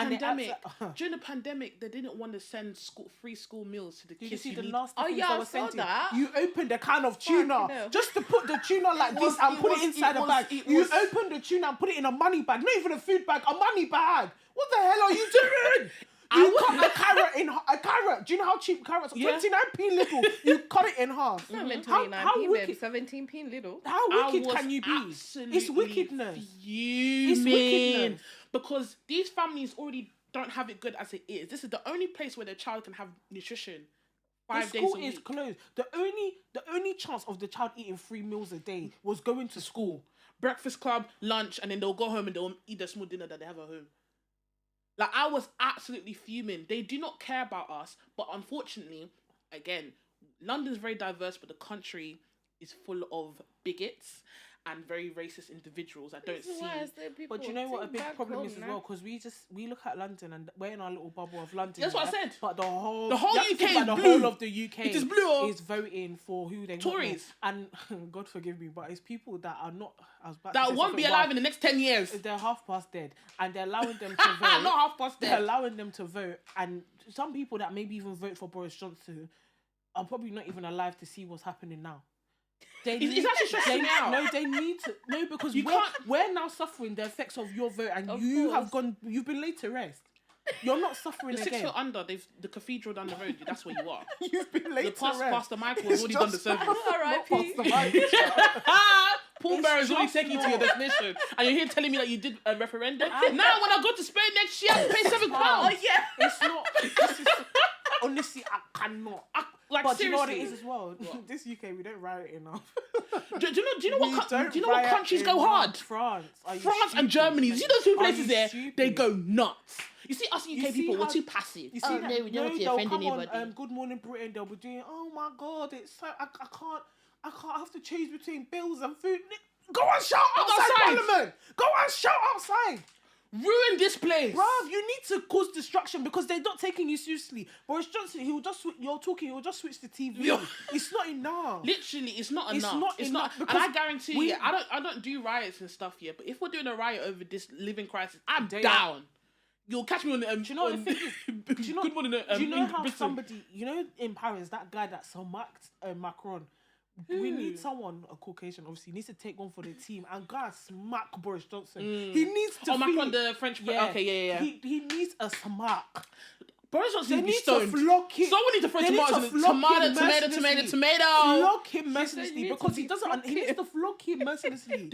pandemic, they didn't want to send free school meals to the kids. Did you see the nasty things I saw that. You opened a can of tuna just to put the tuna like this and put it inside a bag. You opened the tuna and put it in a money bag, not even a food bag, a money bag. What the hell are you doing? You cut a carrot. Do you know how cheap carrots are? 29p little. You cut it in half. It's not meant to be 9p, babe. 17p little. How wicked can you be? It's wickedness. It's wickedness. Because these families already don't have it good as it is. This is the only place where their child can have nutrition 5 days a week. The school is closed. The only chance of the child eating 3 meals a day was going to school. Breakfast club, lunch, and then they'll go home and they'll eat the small dinner that they have at home. Like, I was absolutely fuming. They do not care about us. But unfortunately, again, London's very diverse, but the country is full of bigots and very racist individuals. I don't see. But you know what a big problem is as well? Because we look at London and we're in our little bubble of London. That's what I said. But the whole UK is blue. The whole of the UK it is blue. Is voting for who they Tories. Want. And God forgive me, but it's people that are not. That won't be alive in the next 10 years. They're half past dead, and they're allowing them to vote. Not half past dead. They're allowing them to vote, and some people that maybe even vote for Boris Johnson are probably not even alive to see what's happening now. It's actually stressing me out. No, they need to. No, because we're now suffering the effects of your vote, and you've been laid to rest. You're not suffering again. 6 foot under, the cathedral down the road, that's where you are. You've been laid to rest. Pastor Michael has already done the service. R.I.P. Paul Bearer is already taking you to your destination, and you're here telling me that you did a referendum. Now, when I go to Spain next year, I pay £7. Oh, yeah. It's not. Honestly, I cannot. But seriously. You know what it is as well? What? This UK, we don't riot enough. do you know what countries go hard? France and Germany. You see those two places there? They go nuts. You see us UK people, we're too passive. You see we don't want to offend anybody. Good Morning Britain, they'll be doing, oh my God, it's so, I can't have to choose between bills and food. Go and shout outside Parliament! Go and shout outside! Ruin this place, bruv. You need to cause destruction because they're not taking you seriously. Boris Johnson, he will just switch the TV. It's not enough. Literally, it's not enough. It's not. And I guarantee you, I don't do riots and stuff yet. But if we're doing a riot over this living crisis, I'm down. You'll catch me on the. Do you know what the thing is? Do you know, good morning, do you know how Britain. somebody? You know in Paris that guy that smacked Macron. We need someone, a Caucasian, obviously, needs to take one for the team and go and smack Boris Johnson. He needs to. Macron, the French. Yeah. Okay, yeah. He needs a smack. Boris Johnson needs to flog him. Someone needs to throw tomatoes in it. Tomato. Flog him mercilessly because he doesn't. He needs to flog him mercilessly.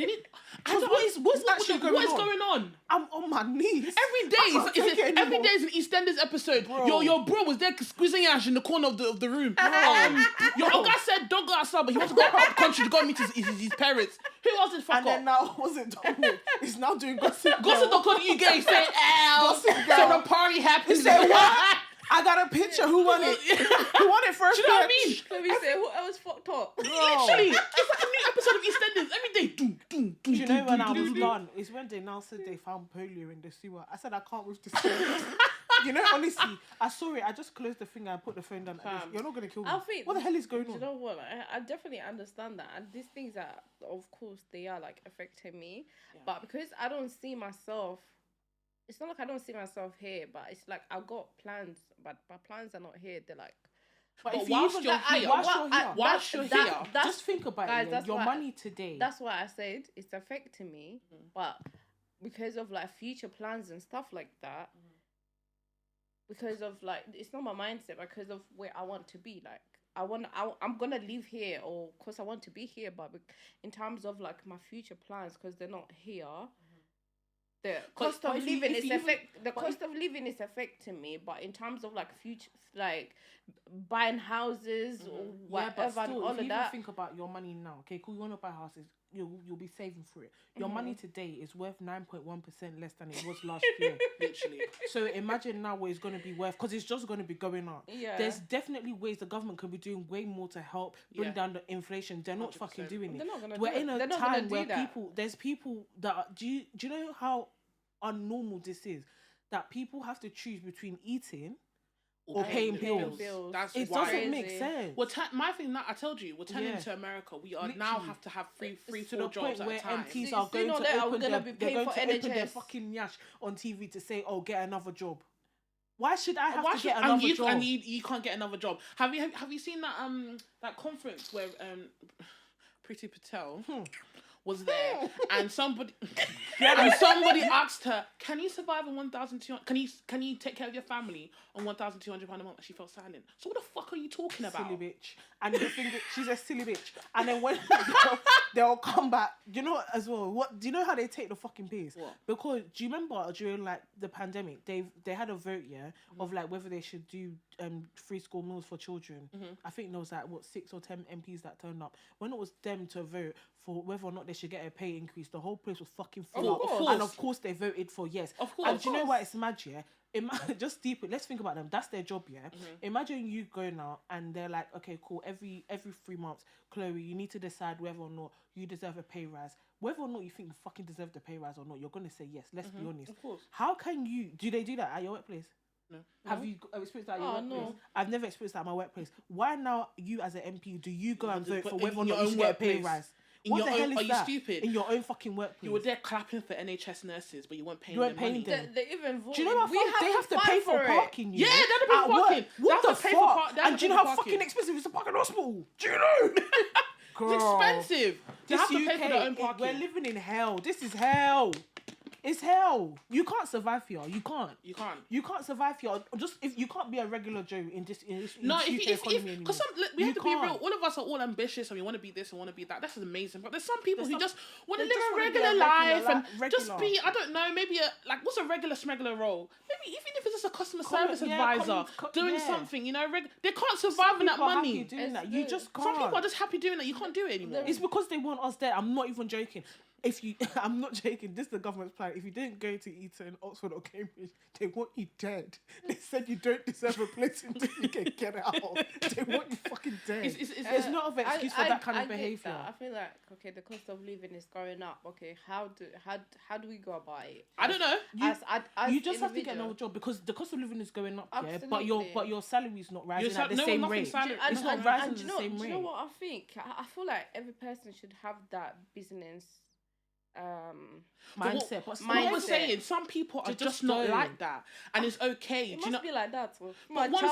What's actually going on? What is going on? I'm on my knees. Every day is an EastEnders episode. Your bro was there squeezing ash in the corner of the room. Your uncle said don't go outside, but he wants to go out of the country to go and meet his parents. Who else did fuck up? And then now wasn't done with. He's now doing gossip. Gossip.co.uk say so the party happened. He said what? I got a picture. Who won it? Who won it first? Do you know what I mean? Let me say who else fucked up. Literally, it's like a new episode of EastEnders. Every day, Do you know when I was done? It's when they now said they found polio in the sewer. I said I can't with this. You know, honestly, I saw it. I just closed the finger and put the phone down. You're not gonna kill me. What the hell is going on? You know what? I definitely understand that, and these things are, of course, they are like affecting me. Yeah. But because I don't see myself. It's not like I don't see myself here, but it's like I've got plans, but my plans are not here. They're like, but whilst you're here, just think about it. Your money today. That's why I said it's affecting me, but because of like future plans and stuff like that, because of like it's not my mindset, because of where I want to be. Like I'm gonna live here, or of course I want to be here, but in terms of like my future plans, because they're not here. The cost of living is affecting me, but in terms of like future, like buying houses or whatever, and all of that. Even think about your money now. Okay, cool. You want to buy houses, you'll be saving for it. Your money today is worth 9.1% less than it was last year, literally. So imagine now what it's going to be worth, because it's just going to be going up. Yeah. There's definitely ways the government could be doing way more to help bring down the inflation. They're not 100%. Fucking doing it. They're not gonna We're in a time where there's people that are, do you know how unnormal this is? That people have to choose between eating or paying bills. It doesn't make sense. Well, my thing now, I told you, we're turning into America. We are now have to have three, 4 jobs at a time. MPs are going to open their fucking nyash on TV to say, "Oh, get another job." Why should I have to get another job? And you can't get another job. Have you seen that conference where Priti Patel was there and somebody asked her, "Can you survive on 1,200? Can you take care of your family on £1,200 a month?" She felt silent. So what the fuck are you talking about? Silly bitch. And the thing that she's a silly bitch. And then when they'll come back, you know as well. What do you know how they take the fucking piss? What? Because do you remember during like the pandemic, they had a vote of like whether they should do free school meals for children. I think there was like 6 or 10 MPs that turned up. When it was them to vote for whether or not they they should get a pay increase, the whole place was fucking full. And of course they voted for yes. Of course. And do you know what? It's mad, yeah? Just deep. Let's think about them. That's their job, yeah. Imagine you go now and they're like, okay, cool. Every 3 months, Chloe, you need to decide whether or not you deserve a pay rise. Whether or not you think you fucking deserve the pay rise or not, you're gonna say yes. Let's be honest. Of course. How can you? Do they do that at your workplace? No. Have you experienced that at your workplace? No. I've never experienced that at my workplace. Why now, you as an MP, do you go and vote for whether or not you should get a pay rise? What the hell is that? Are you stupid? In your own fucking workplace. You were there clapping for NHS nurses, but you weren't paying them money. They even voted. Do you know what? They have to pay for parking. Yeah, they have to pay for parking. What the fuck? And do you know how fucking expensive it is to park in hospital? Do you know? It's expensive. They have to pay for their own parking. We're living in hell. This is hell. It's hell. You can't survive here. You can't. You can't survive here. Just if you can't be a regular Joe in this future economy anymore. Because we have to be real. All of us are all ambitious and we want to be this and want to be that. That's amazing. But there's some people who just want to live a regular life and just be. I don't know. Maybe what's a regular smuggler role? Maybe even if it's just a customer service advisor doing something. You know, they can't survive on that money. Doing that. You just can't. Some people are just happy doing that. You can't do it anymore. It's because they want us there. I'm not even joking. I'm not joking, this is the government's plan. If you didn't go to Eton, Oxford or Cambridge, they want you dead. They said you don't deserve a place until you can get out. They want you fucking dead. It's not an excuse for that kind of behaviour. I feel like, okay, the cost of living is going up. Okay, how do we go about it? I don't know. You just have to get another job because the cost of living is going up, yeah, but your salary is not rising at the same rate. It's not rising at the same rate. Do you know what I think? I feel like every person should have that business mindset. But what we're saying, some people are just not like that, and it's okay. It must be like that. What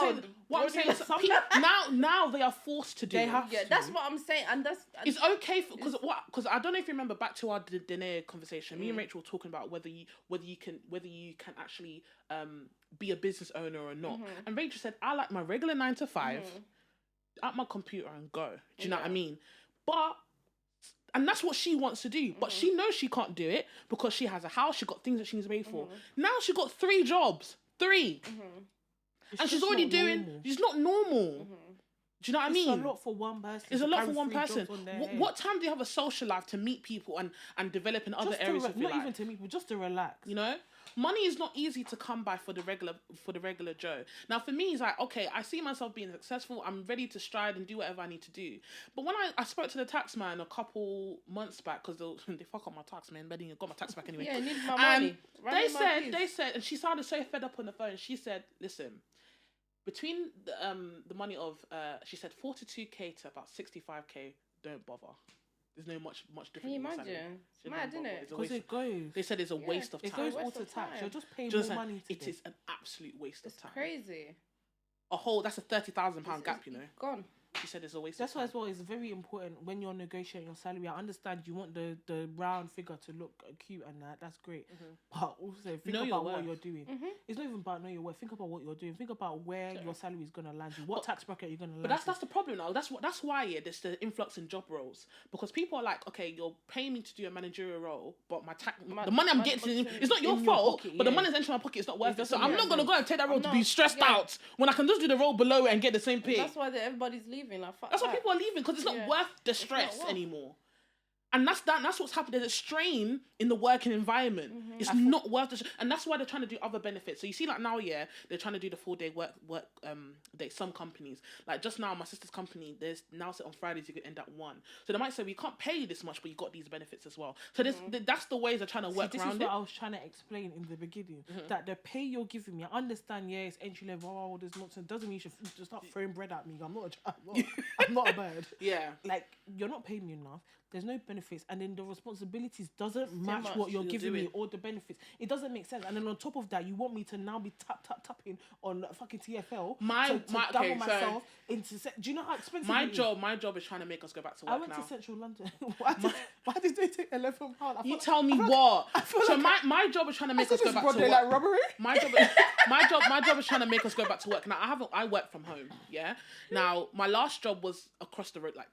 I'm saying, some people now they are forced to do. They have. Yeah, that's what I'm saying, and it's okay because I don't know if you remember back to our dinner conversation. Me and Rachel were talking about whether you can actually be a business owner or not. And Rachel said, I like my regular 9 to 5 at my computer and go. Do you know what I mean? And that's what she wants to do. But she knows she can't do it because she has a house, she got things that she needs to pay for. Now she got 3 jobs. 3. And she's already doing... Normal. She's not normal. Do you know what I mean? It's a lot for one person. It's a lot for one person. What time do you have a social life to meet people and develop in other areas of your life? Not even to meet people, just to relax. You know? Money is not easy to come by for the regular Joe. Now for me, it's like, okay, I see myself being successful. I'm ready to stride and do whatever I need to do. But when I spoke to the tax man a couple months back, because they fuck up my tax, man, but I got my tax back anyway. Yeah, I need my money. They said, and she sounded so fed up on the phone. She said, listen, between the money of she said 42k to about 65k, don't bother. There's no much difference. Can you imagine? It's mad, isn't it? Because it goes. They said it's a waste of time. It goes all to tax. You're just paying more money. It is an absolute waste of time. It's crazy. That's a £30,000 gap, you know. Gone. She said it's a waste That's of time. why as well it's very important when you're negotiating your salary. I understand you want the round figure to look cute and that's great. But also think about what you're doing. It's not even about knowing your worth. Think about what you're doing. Think about where your salary is gonna land you. What tax bracket are you gonna land? But that's the problem now. That's why there's the influx in job roles. Because people are like, okay, you're paying me to do a managerial role, but the money I'm getting it's not your fault, but the money's entering my pocket, it's not worth it. So I'm not gonna go and take that role to be stressed out when I can just do the role below it and get the same pay. That's why everybody's leaving. That's why people are leaving, because it's not worth the stress anymore. And that's what's happened. There's a strain in the working environment. It's not worth it. And that's why they're trying to do other benefits. So you see, like now, they're trying to do the 4-day work day. Some companies, like just now, my sister's company, there's now set on Fridays you could end at 1. So they might say, we can't pay you this much, but you got these benefits as well. So that's the ways they're trying to work around it. This is what I was trying to explain in the beginning. That the pay you're giving me, I understand, it's entry level, all this nonsense. Doesn't mean you should just start throwing bread at me. I'm not a bird. Yeah. Like, you're not paying me enough. There's no benefits, and then the responsibilities doesn't match what you're giving me or the benefits. It doesn't make sense. And then on top of that, you want me to now be tapping on fucking TFL to gather myself into. Do you know how expensive my job is trying to make us go back to work. I went to Central London. Why did they take £11? You tell me what. So my job is trying to make us go back to work. Like robbery? My job is trying to make us go back to work. Now I work from home. Yeah. Now my last job was across the road, like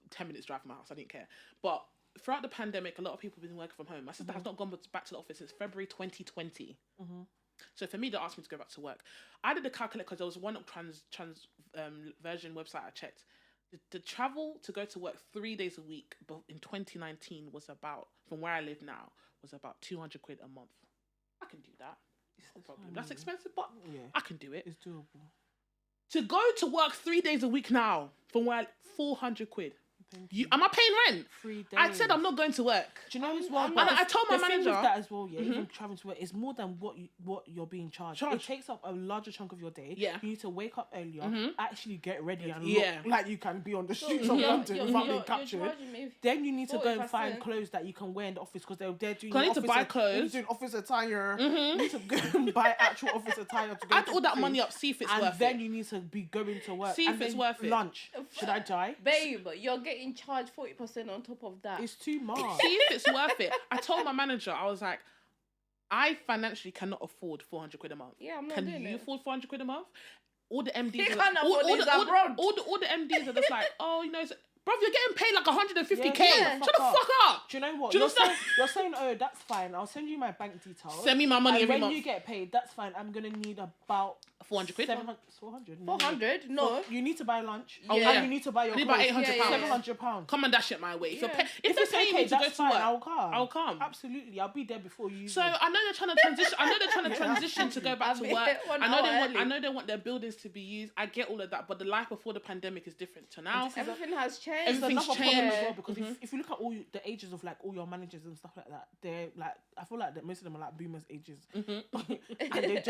10 minutes drive from my house. I didn't care. But throughout the pandemic, a lot of people have been working from home. My sister has not gone back to the office since February 2020. So for me, they asked me to go back to work. I did the calculate because there was one version website I checked. the travel to go to work 3 days a week, but in 2019 was about, from where I live now, was about 200 quid a month. I can do that. It's no problem. That's expensive, but I can do it. It's doable. To go to work 3 days a week now, from where 400 quid. Am I paying rent? 3 days. I said I'm not going to work. Do you know as well? And I told my manager that as well. Yeah, even traveling to work is more than what you're being charged. It takes up a larger chunk of your day. Yeah, you need to wake up earlier, actually get ready, and look like you can be on the streets of London without being captured. Then you need to go and find clothes that you can wear in the office because they're doing. I need to buy clothes. You're doing office attire. You need to go and buy actual office attire. To go add all that money up. See if it's worth it. And then you need to be going to work. See if it's worth it. Lunch. Should I die, babe? You're getting charged 40% on top of that. It's too much. See if it's worth it. I told my manager, I was like, I financially cannot afford 400 quid a month. Yeah, I'm not Can doing you it. afford 400 quid a month? All the MDs He are can't afford it abroad. all the MDs are just like, oh, you know, bro, you're getting paid like 150k. Yeah. Shut the fuck up. Do you know what? Do you you're saying, oh, that's fine. I'll send you my bank details. Send me my money every month. month. When you get paid, that's fine. I'm going to need about 400 quid. 400. 400? No. You need to buy lunch. Oh, yeah. And you need to buy your clothes. About £800. £700. Come and dash it my way. If it's paying okay, me to go that's to fine. work, I'll come. come. Absolutely. I'll be there before you. So I know they're trying to transition. I know they're trying to transition to go back to work. I know they want their buildings to be used. I get all of that, but the life before the pandemic is different to now. Everything has changed. Everything's changed as well, because if you look at all the ages of like all your managers and stuff like that, they're like, I feel like that most of them are like boomers ages, and they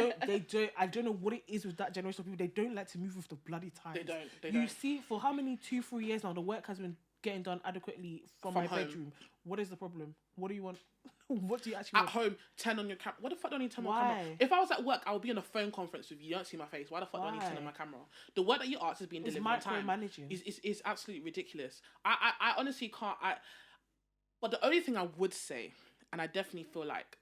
don't. I don't know what it is with that generation of people. They don't like to move with the bloody times. They don't. See, for how many 2-3 years now, the work has been getting done adequately from my home. bedroom. What is the problem? What do you want? What do you actually want? At home, turn on your camera. What the fuck do I need to turn on Why? my camera? If I was at work, I would be on a phone conference with you. You don't see my face. Why the fuck do I need to turn on my camera? The work that you asked is being delivered on time. Micromanaging. Is absolutely ridiculous. I honestly can't. But the only thing I would say, and I definitely feel like,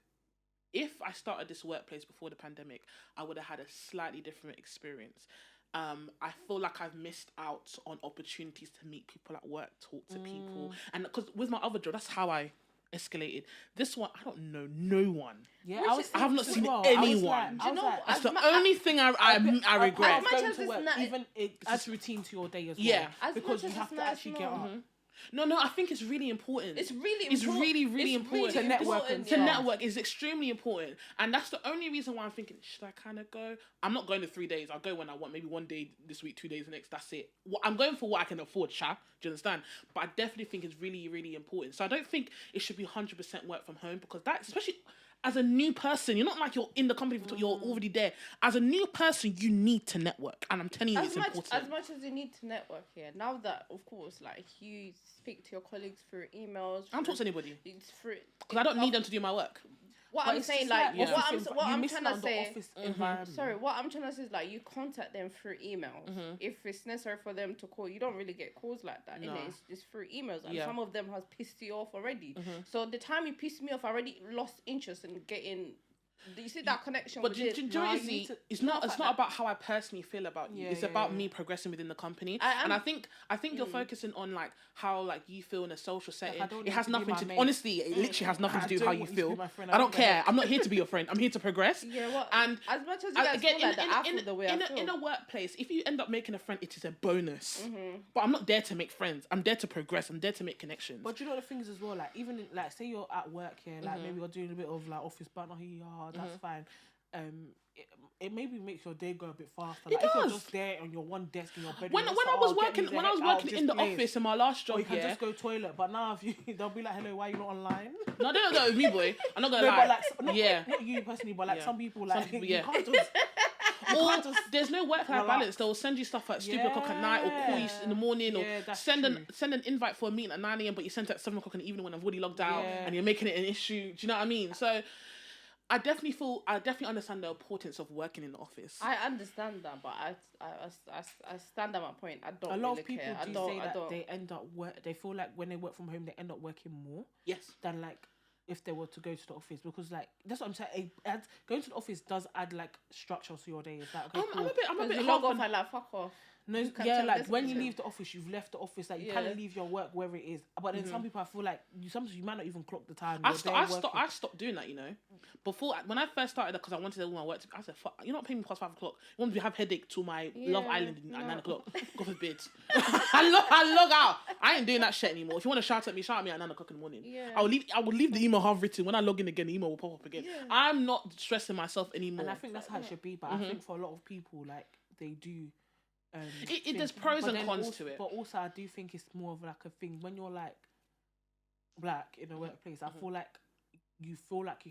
if I started this workplace before the pandemic, I would have had a slightly different experience. I feel like I've missed out on opportunities to meet people at work, talk to people, and because with my other job, that's how I escalated. This one, I don't know no one. Yeah, I have not seen anyone. That's the only thing I regret. As much as it's not, even it adds routine to your day as well. Yeah, because you have to actually get on. No, I think it's really important. It's really important. To network. To network is extremely important. And that's the only reason why I'm thinking, should I kind of go? I'm not going to 3 days. I'll go when I want. Maybe 1 day this week, 2 days the next. That's it. I'm going for what I can afford, Do you understand? But I definitely think it's really, really important. So I don't think it should be 100% work from home, because that, especially as a new person, you're not like you're in the company, you're already there. As a new person, you need to network. And I'm telling you, it's important. As much as you need to network here, now that, of course, like, you speak to your colleagues through emails. I don't talk to anybody. Because I don't need them to do my work. What I'm saying, like, what I'm trying to say, what I'm trying to say is, like, you contact them through emails. If it's necessary for them to call, you don't really get calls like that. No. It's just through emails, and some of them has pissed you off already. So the time you pissed me off, I already lost interest in getting. Do you see that connection? But it's not about how I personally feel about you. It's about me progressing within the company. And I think you're focusing on like how like you feel in a social setting. It has nothing to honestly. It literally has nothing to do with how you feel. I don't care. I'm not here to be your friend. I'm here to progress. Yeah. Well, and as much as you guys feel like that, I feel the way I feel. In a workplace, if you end up making a friend, it is a bonus. But I'm not there to make friends. I'm there to progress. I'm there to make connections. But you know the things as well. Like even like say you're at work here, like maybe you're doing a bit of like office banter here. That's fine. It maybe makes your day go a bit faster. Like, it does. If you're just there on your one desk in your bedroom. When I was working in the office in my last job, or you can just go toilet. But now they'll be like, "Hello, why are you not online?" No, they don't know it's me, boy. I'm not gonna lie. But like, not you personally, but like some people, like you can't just. There's no work-life balance. They'll send you stuff at stupid o'clock at night, or call you in the morning, or send an invite for a meeting at 9 a.m. but you sent it at 7 o'clock in the evening when I've already logged out, and you're making it an issue. Do you know what I mean? So I definitely understand the importance of working in the office. I understand that, but I stand at my point. I don't. A lot of people care. say that they end up they feel like when they work from home, they end up working more. Yes. Than like if they were to go to the office, because like that's what I'm saying. Going to the office does add like structure to your day. It's like, okay, cool. I'm a bit log off and like fuck off. No, yeah, like when you leave the office, you've left the office. Like you kind of leave your work wherever it is. But then some people, I feel like sometimes you might not even clock the time. I stopped doing that. You know, before when I first started, because I wanted all my work to. I said, "Fuck, you're not paying me past 5 o'clock. You want me to have headache to my Love Island at 9 o'clock? God forbid. I log out. I ain't doing that shit anymore. If you want to shout at me at 9 o'clock in the morning. Yeah. I will leave the email half written. When I log in again, the email will pop up again. Yeah. I'm not stressing myself anymore. And I think that's how it should be. But I think for a lot of people, like they do. There's pros and cons to it. But also, I do think it's more of like a thing when you're like black in a workplace. I feel like you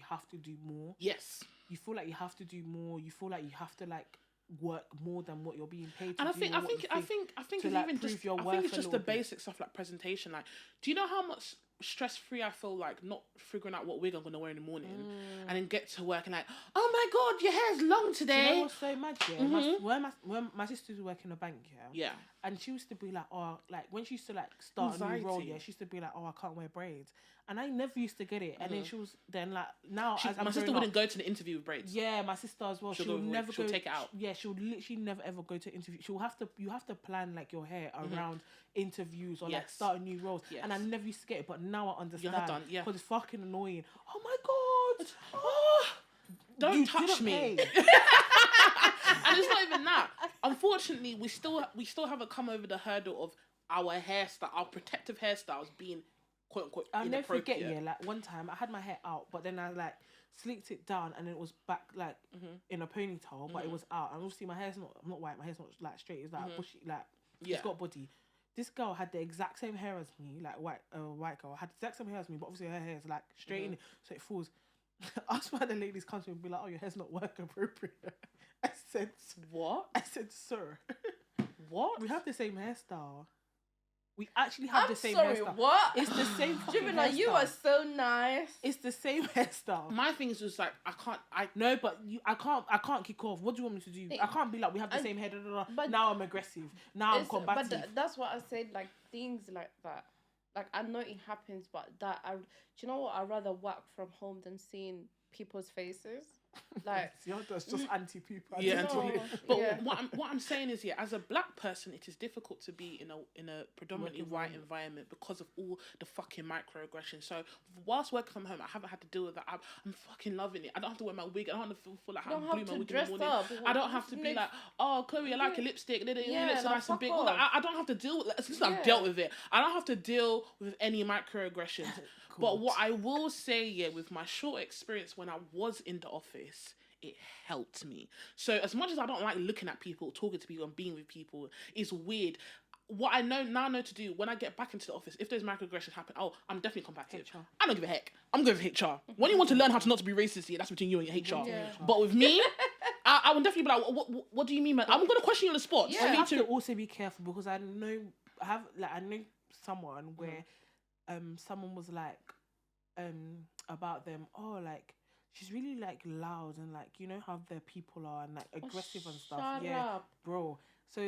have to do more. Yes. You feel like you have to do more. You feel like you have to like work more than what you're being paid to and do. I think it's like even just I think it's just the basic stuff like presentation. Like, do you know how much stress-free I feel like not figuring out what wig I'm going to wear in the morning and then get to work and like, oh my God, your hair's long today. Do you know what's so mad, yeah? When my sister used to work in a bank, and she used to be like, oh, like when she used to like start a new role, she used to be like, oh, I can't wear braids. And I never used to get it. And then she was like, now my sister wouldn't go to the interview with braids. Yeah, my sister as well. She'll take it out. Yeah, she'll literally never ever go to interview. You have to plan like your hair around interviews or like starting new roles. Yes. And I never used to get it, but now I understand. Because it's fucking annoying. Oh my God. Oh, don't touch me. And it's not even that. Unfortunately, we still haven't come over the hurdle of our hairstyle, our protective hairstyles being quote unquote I'll never forget, like one time I had my hair out, but then I like slicked it down and it was back like in a ponytail, but it was out. And obviously my hair's not white, my hair's not like straight, it's like bushy, like it's got body. This girl had the exact same hair as me, like white girl had the exact same hair as me, but obviously her hair is like straight in it, so it falls. I swear the ladies come to me and be like, oh, your hair's not work appropriate. I said, what? I said, sir, what? We have the same hairstyle. We actually have the same hairstyle. What? It's the same fucking hairstyle. You are so nice. It's the same hairstyle. My thing is just like I can't kick off. What do you want me to do? I can't be like we have the same hair. But now I'm aggressive. Now I'm combative. But that's what I said. Like things like that. Like I know it happens, but do you know what? I'd rather work from home than seeing people's faces. Like that's just anti-people. But what I'm saying is, as a black person, it is difficult to be in a predominantly white environment because of all the fucking microaggressions. So whilst working from home, I haven't had to deal with that. I'm fucking loving it. I don't have to wear my wig. I don't have to feel like I'm blue my wig in the morning. I don't have to be like, oh, Chloe, I like your lipstick. Your lips are nice and big. I don't have to deal with it. Since I've dealt with it, I don't have to deal with any microaggressions. But what I will say, with my short experience when I was in the office, it helped me. So as much as I don't like looking at people, talking to people and being with people, it's weird. What I know to do when I get back into the office, if those microaggressions happen, I'm definitely combative. HR. I don't give a heck. I'm going for HR. When you want to learn how to not to be racist, that's between you and your HR. Yeah. But with me, I would definitely be like, what do you mean, man? I'm going to question you on the spot. Yeah. You have to also be careful because I know someone where someone was like about them, oh, like she's really like loud and like, you know how their people are and like aggressive and stuff. Shut up. Bro. So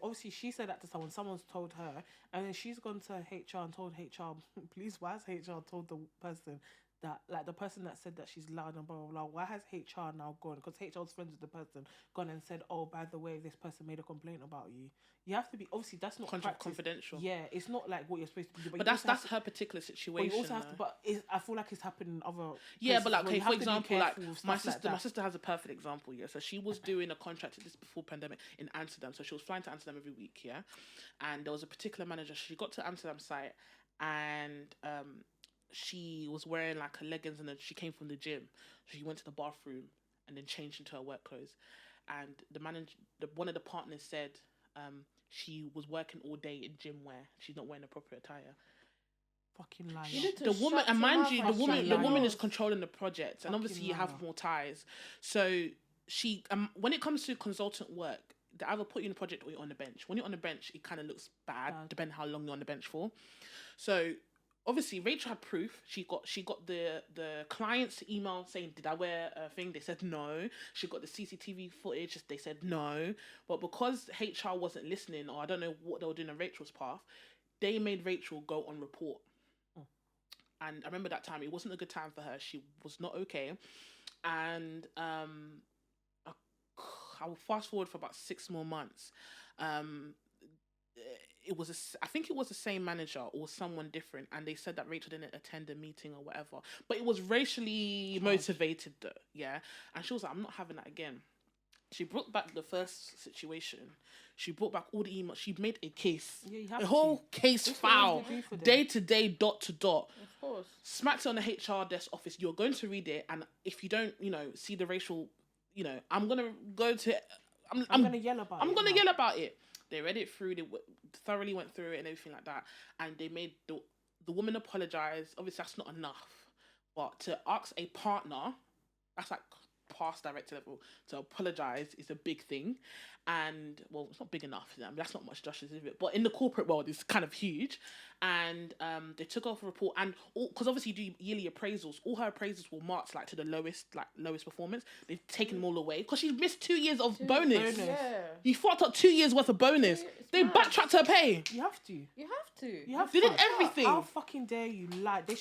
obviously she said that to someone's told her, and then she's gone to HR and told HR, please, why has HR told the person that, like the person that said that she's loud and blah blah blah, why has HR now gone, because HR's friends with the person, gone and said, oh, by the way, this person made a complaint about you. You have to be, obviously that's not confidential. Yeah, it's not like what you're supposed to do. But that's her particular situation. But you also have to, I feel like it's happened in other but like, okay, for example, like my sister has a perfect example, so she was doing a contract this before pandemic in Amsterdam, so she was flying to Amsterdam every week, and there was a particular manager, she got to Amsterdam site and she was wearing like her leggings and then she came from the gym. So she went to the bathroom and then changed into her work clothes. And one of the partners said she was working all day in gym wear. She's not wearing a proper attire. Fucking liar. The woman, and mind you, the woman is controlling the project, and obviously you have more ties. So she, when it comes to consultant work, they either put you in a project or you're on the bench. When you're on the bench, it kind of looks bad, depending how long you're on the bench for. So obviously Rachel had proof. She got the client's email saying, did I wear a thing? They said no. She got the CCTV footage. They said no. But because HR wasn't listening, or I don't know what they were doing on Rachel's path, they made Rachel go on report. And I remember that time, it wasn't a good time for her. She was not okay. And I will fast forward for about 6 more months. I think it was the same manager or someone different, and they said that Rachel didn't attend a meeting or whatever, but it was racially motivated though, yeah. And she was like, I'm not having that again. She brought back the first situation. She brought back all the emails. She made a case, a whole case file, day to day, dot to dot. Of course. Smacked it on the HR desk office. You're going to read it, and if you don't, see the racial, I'm gonna go to. I'm gonna yell about it. I'm gonna yell about it. They read it through. They thoroughly went through it and everything like that, and they made the woman apologize. Obviously, that's not enough, but to ask a partner, that's like past director level, to apologize is a big thing. And well, it's not big enough. I mean, that's not much justice, is it? But in the corporate world, it's kind of huge. And they took off a report, and because obviously you do yearly appraisals, all her appraisals were marked like to the lowest performance. They've taken them all away because she missed 2 years of bonus. Yeah. You fucked up 2 years worth of bonus. They backtracked her pay. You have to. They did everything. How fucking dare you lie? They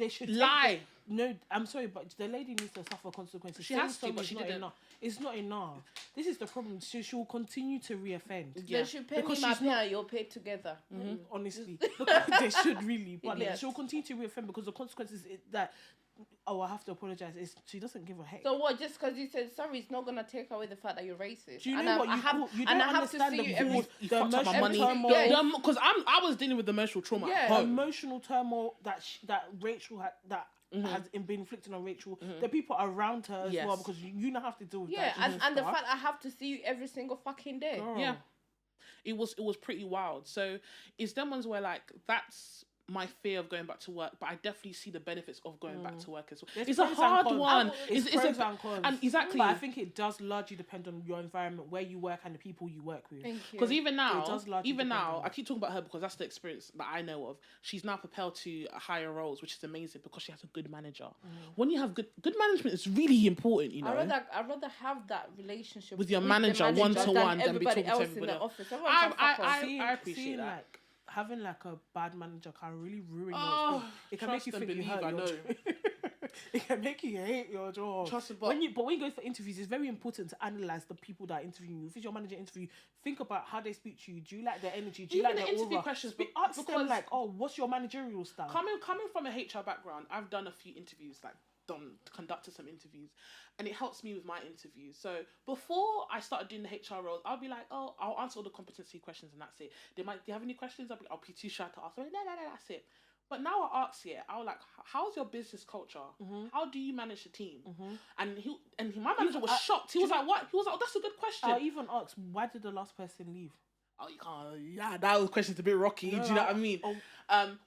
should lie. No, I'm sorry, but the lady needs to suffer consequences. She has to, but she didn't. It's not enough. This is the problem. She will continue to reoffend. Yeah. They should pay me my pay and your pay together. Mm-hmm. Honestly, they should really. But she will continue to reoffend because the consequences is that. Oh, I have to apologize. She doesn't give a heck. So what? Just because you said sorry, it's not gonna take away the fact that you're racist. Do you know what you don't understand the emotional turmoil? Because I was dealing with emotional trauma. Yeah, at home. Emotional turmoil that Rachel had has been inflicted on Rachel. The people around her as well, because you now have to deal with that. Yeah, and the fact I have to see you every single fucking day. Girl. Yeah, it was pretty wild. So it's them ones where like that's my fear of going back to work, but I definitely see the benefits of going back to work as well. It's a hard one. It's pros and cons. And exactly. But I think it does largely depend on your environment, where you work, and the people you work with. Because even now, I keep talking about her because that's the experience that I know of. She's now propelled to higher roles, which is amazing because she has a good manager. When you have good management, it's really important. I'd rather have that relationship with your manager one-to-one than be talking to everybody in the else. office. I appreciate that. Having like a bad manager can really ruin your job. It can make you think you hurt your job. It can make you hate your job. But when you go for interviews, it's very important to analyze the people that are interviewing you. If it's your manager interview, think about how they speak to you. Do you like their energy? Do you like their aura? Questions? Ask them like, what's your managerial style? Coming from a HR background, I've done a few interviews, conducted some interviews, and it helps me with my interviews. So before I started doing the HR roles, I'll be like, I'll answer all the competency questions and that's it. Do you have any questions? I'll be too shy to ask. No, that's it. But now I ask I'll like, how's your business culture? How do you manage the team? And my manager was shocked. He was like, what? He was like, that's a good question. I'll even ask, why did the last person leave? Oh, you can't. Yeah, that question's a bit rocky. Do you know what I mean?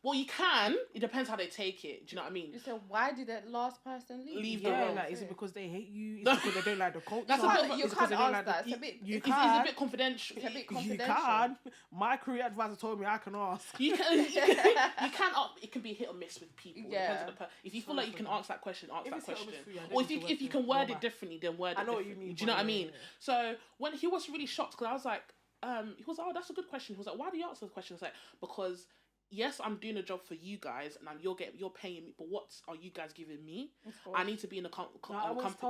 Well, you can. It depends how they take it. Do you know what I mean? You said, why did that last person leave? Is it because they hate you? Is it because they don't like the culture? You can't ask that. It's a bit confidential. It's a bit confidential. You can. My career advisor told me I can ask. You can. It can be hit or miss with people. Yeah. Depends on if you feel like you can ask that question, ask that question. Or if you can word it differently, then word it differently. I know what you mean. Do you know what I mean? So when he was really shocked, because I was like, he was like, that's a good question. He was like, why do you ask those questions? Like, because yes, I'm doing a job for you guys, and you're paying me. But what are you guys giving me? I need to be in a company.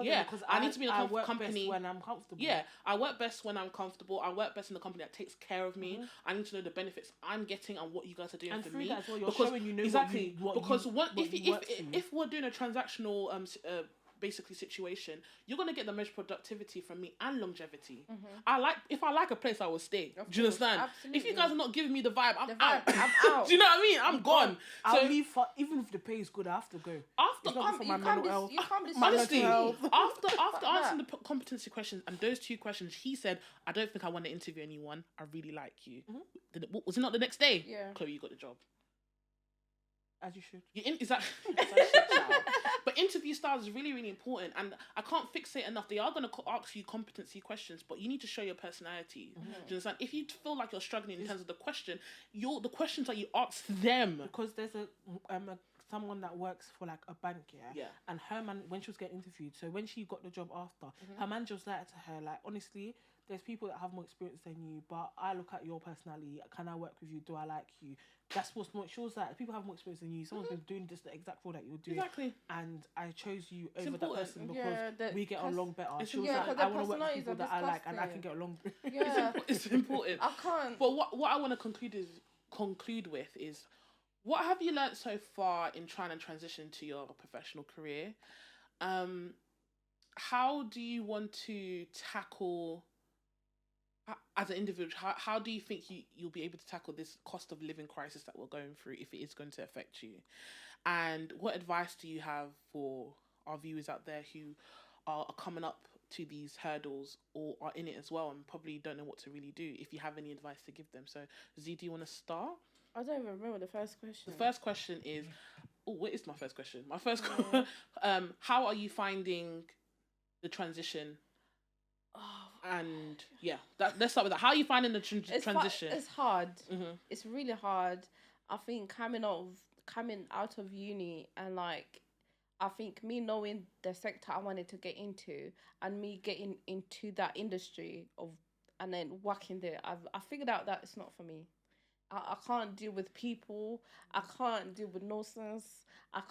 Yeah, I need to be in a company when I'm comfortable. Yeah, I work best when I'm comfortable. I work best in a company that takes care of me. I need to know the benefits I'm getting and what you guys are doing for me. And through that, you're showing you know exactly if we're doing a transactional basically situation, you're gonna get the most productivity from me and longevity. If I like a place, I will stay. Do you understand? Absolutely. If you guys are not giving me the vibe, I'm out. I'm out. Do you know what I mean? I'm gone. I'll leave even if the pay is good. I have to go. After answering the competency questions and those 2 questions, he said, "I don't think I want to interview anyone. I really like you." Was it not the next day? Yeah. Chloe, you got the job. As you should. But interview styles is really, really important, and I can't fixate enough. They are going to ask you competency questions, but you need to show your personality. Do you understand? If you feel like you're struggling in terms of the question, the questions that you ask them. Because there's someone that works for like a bank, and her man, when she was getting interviewed, so when she got the job after, her manager was like to her, like, honestly, there's people that have more experience than you, but I look at your personality. Can I work with you? Do I like you? That's what's more. She was like, people have more experience than you. Someone's been doing just the exact role that you're doing. Exactly. And I chose you over that person because we get along better. She was like, I want to work with people that I like and I can get along with. Yeah. It's important. I can't. But what I want to conclude with is, what have you learned so far in trying to transition to your professional career? How do you want to tackle, as an individual, how do you think you'll be able to tackle this cost of living crisis that we're going through, if it is going to affect you? And what advice do you have for our viewers out there who are coming up to these hurdles or are in it as well and probably don't know what to really do, if you have any advice to give them? So, Z, do you want to start? I don't even remember the first question. The first question is, what is my first question? My first how are you finding the transition? And let's start with that. How are you finding the transition? It's hard. It's really hard. I think coming out of uni, and like, I think me knowing the sector I wanted to get into and me getting into that industry and then working there, I figured out that it's not for me. I can't deal with people. I can't deal with nonsense. I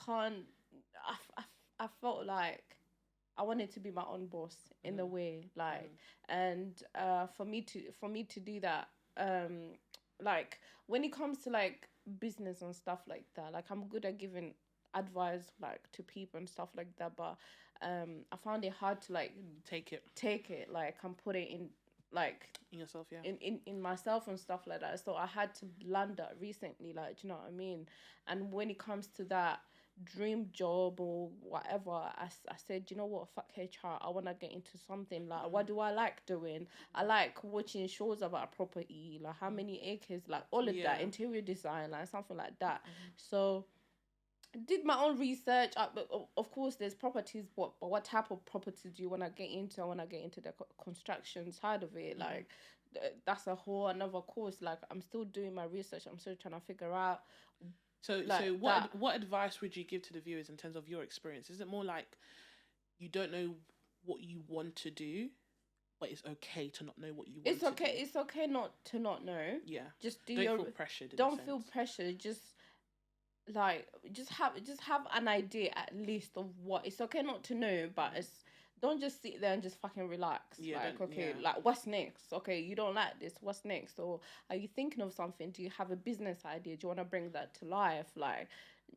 felt like I wanted to be my own boss in a way, like, and for me to do that, like, when it comes to like business and stuff like that, like, I'm good at giving advice like to people and stuff like that, but I found it hard to like take it like, and put it in like in yourself, in myself and stuff like that. So I had to learn that recently, like, do you know what I mean? And when it comes to that dream job or whatever, I said, you know what, fuck HR, I want to get into something like, what do I like doing? I like watching shows about property, like how many acres, like all of that, interior design, like something like that. So did my own research. Of course, there's properties. What type of properties do you want to get into? I want to get into the construction side of it. Like, that's a whole another course. Like, I'm still doing my research. I'm still trying to figure out. So what advice would you give to the viewers in terms of your experience? Is it more like you don't know what you want to do, but it's okay to not know what you want to do? It's okay not to not know. Yeah. Just don't feel pressured. Don't feel pressured. Just have an idea at least of what. It's okay not to know, but don't just sit there and just fucking relax. Like, what's next? Okay, you don't like this, what's next? Or are you thinking of something? Do you have a business idea? Do you want to bring that to life? Like,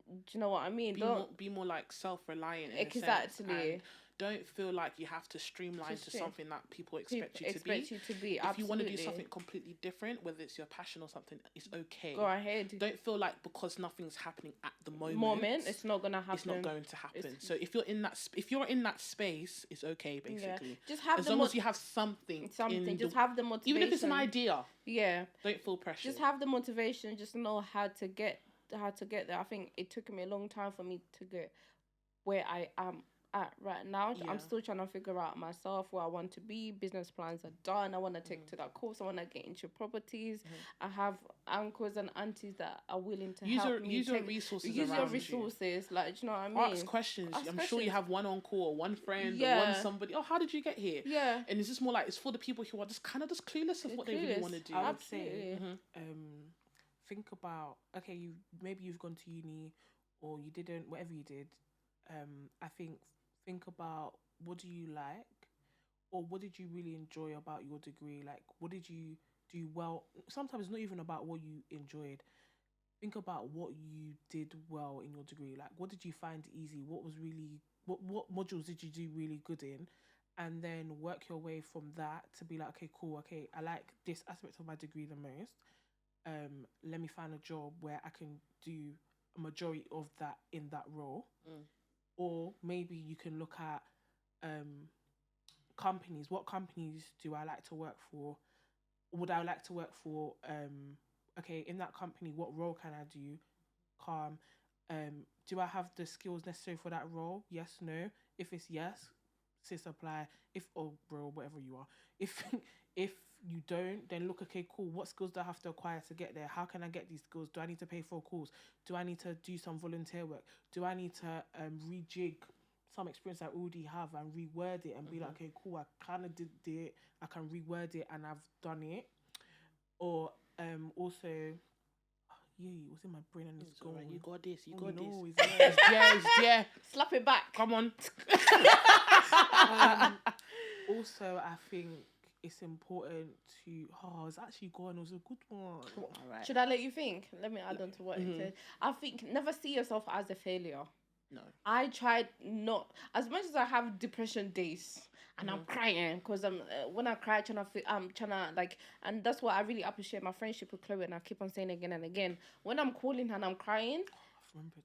do you know what I mean? Be more like self-reliant in exactly. a sense, and don't feel like you have to streamline to something that people expect you to be. If you want to do something completely different, whether it's your passion or something, it's okay. Go ahead. Don't feel like because nothing's happening at the moment, it's not gonna happen. It's not going to happen. So if you're in that space, it's okay, basically. Yeah. Just have as long as you have something. Just have the motivation. Even if it's an idea. Yeah. Don't feel pressure. Just have the motivation. Just know how to get there. I think it took me a long time for me to get where I am at right now. I'm still trying to figure out myself where I want to be. Business plans are done. I want to take to that course. I want to get into properties. I have uncles and aunties that are willing to help me. Use your resources. Like, do you know what I mean? Ask questions. I'm sure you have one uncle or one friend or one somebody. Oh, how did you get here? Yeah. And it's just more like, it's for the people who are just kind of just clueless of what they really want to do. I would say, think about, okay, you've gone to uni or you didn't, whatever you did. I think about, what do you like, or what did you really enjoy about your degree? Like, what did you do well? Sometimes it's not even about what you enjoyed. Think about what you did well in your degree. Like, what did you find easy? What modules did you do really good in? And then work your way from that to be like, okay, cool. Okay, I like this aspect of my degree the most. Let me find a job where I can do a majority of that in that role. Or maybe you can look at companies. What companies do I like to work for? Would I like to work for? Okay, in that company, what role can I do? Do I have the skills necessary for that role? Yes, no. If it's yes, sis apply. If, or bro, whatever you are, if you don't, then look, okay, cool, what skills do I have to acquire to get there? How can I get these skills? Do I need to pay for a course? Do I need to do some volunteer work? Do I need to rejig some experience I already have and reword it and be like, okay, cool, I kind of did it, I can reword it and I've done it. Or also, what's in my brain and it's gone. You got this, you got no, this. Yeah. Slap it back. Come on. Also, I think it's important to... it's actually gone. It was a good one. All right. Should I let you think? Let me add on to what it said. I think never see yourself as a failure. No. I tried not... As much as I have depression days and I'm crying because when I cry, I'm trying to like... And that's what I really appreciate my friendship with Chloe, and I keep on saying again and again. When I'm calling her and I'm crying...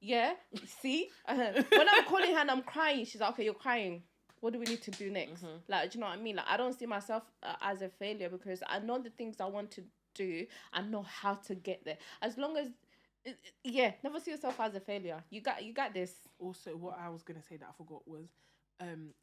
Yeah, see? When I'm calling her and I'm crying, she's like, okay, you're crying. What do we need to do next? Like, do you know what I mean? Like, I don't see myself as a failure because I know the things I want to do. I know how to get there. As long as, never see yourself as a failure. You got this. Also, what I was going to say that I forgot was,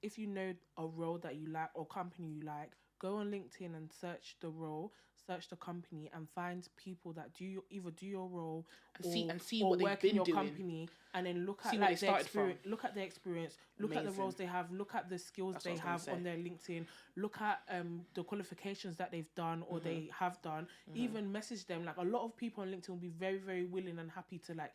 if you know a role that you like or company you like, go on LinkedIn and search the role, search the company, and find people that either do your role and see what work they've in your been doing. company, and then look at See like where their they started experience, look at their experience, look at the roles they have, look at the skills they have on their LinkedIn, look at the qualifications that they've done or they have done. Even message them. Like, a lot of people on LinkedIn will be very, very willing and happy to like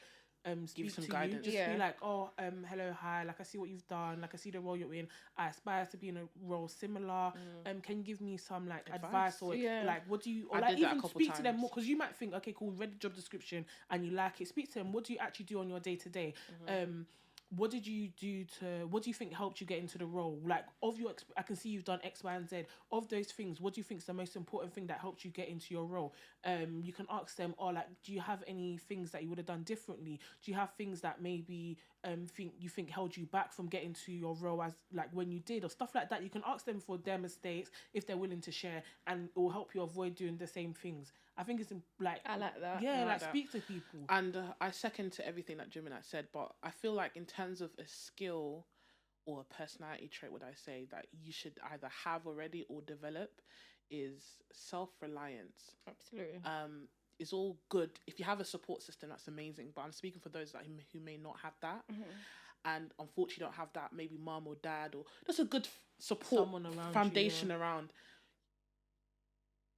speak some to guidance. you. Just be like, oh, hello, hi, like I see what you've done, like I see the role you're in, I aspire to be in a role similar. Can you give me some like advice or like what do you, or like even speak to them more, because you might think, okay, cool, read the job description and you like it. Speak to them. What do you actually do on your day to day? What did you do what do you think helped you get into the role? Like, of your, I can see you've done X, Y, and Z. Of those things, what do you think is the most important thing that helped you get into your role? You can ask them, or like, do you have any things that you would have done differently? Do you have things that maybe you think held you back from getting to your role as like when you did, or stuff like that? You can ask them for their mistakes if they're willing to share, and it will help you avoid doing the same things. I think it's like... I like that. Yeah, like that. Speak to people. And I second to everything that Jim and I said, but I feel like in terms of a skill or a personality trait, would I say, that you should either have already or develop is self-reliance. Absolutely. It's all good. If you have a support system, that's amazing. But I'm speaking for those who may not have that. And unfortunately don't have that, maybe mum or dad, or just a good support foundation around.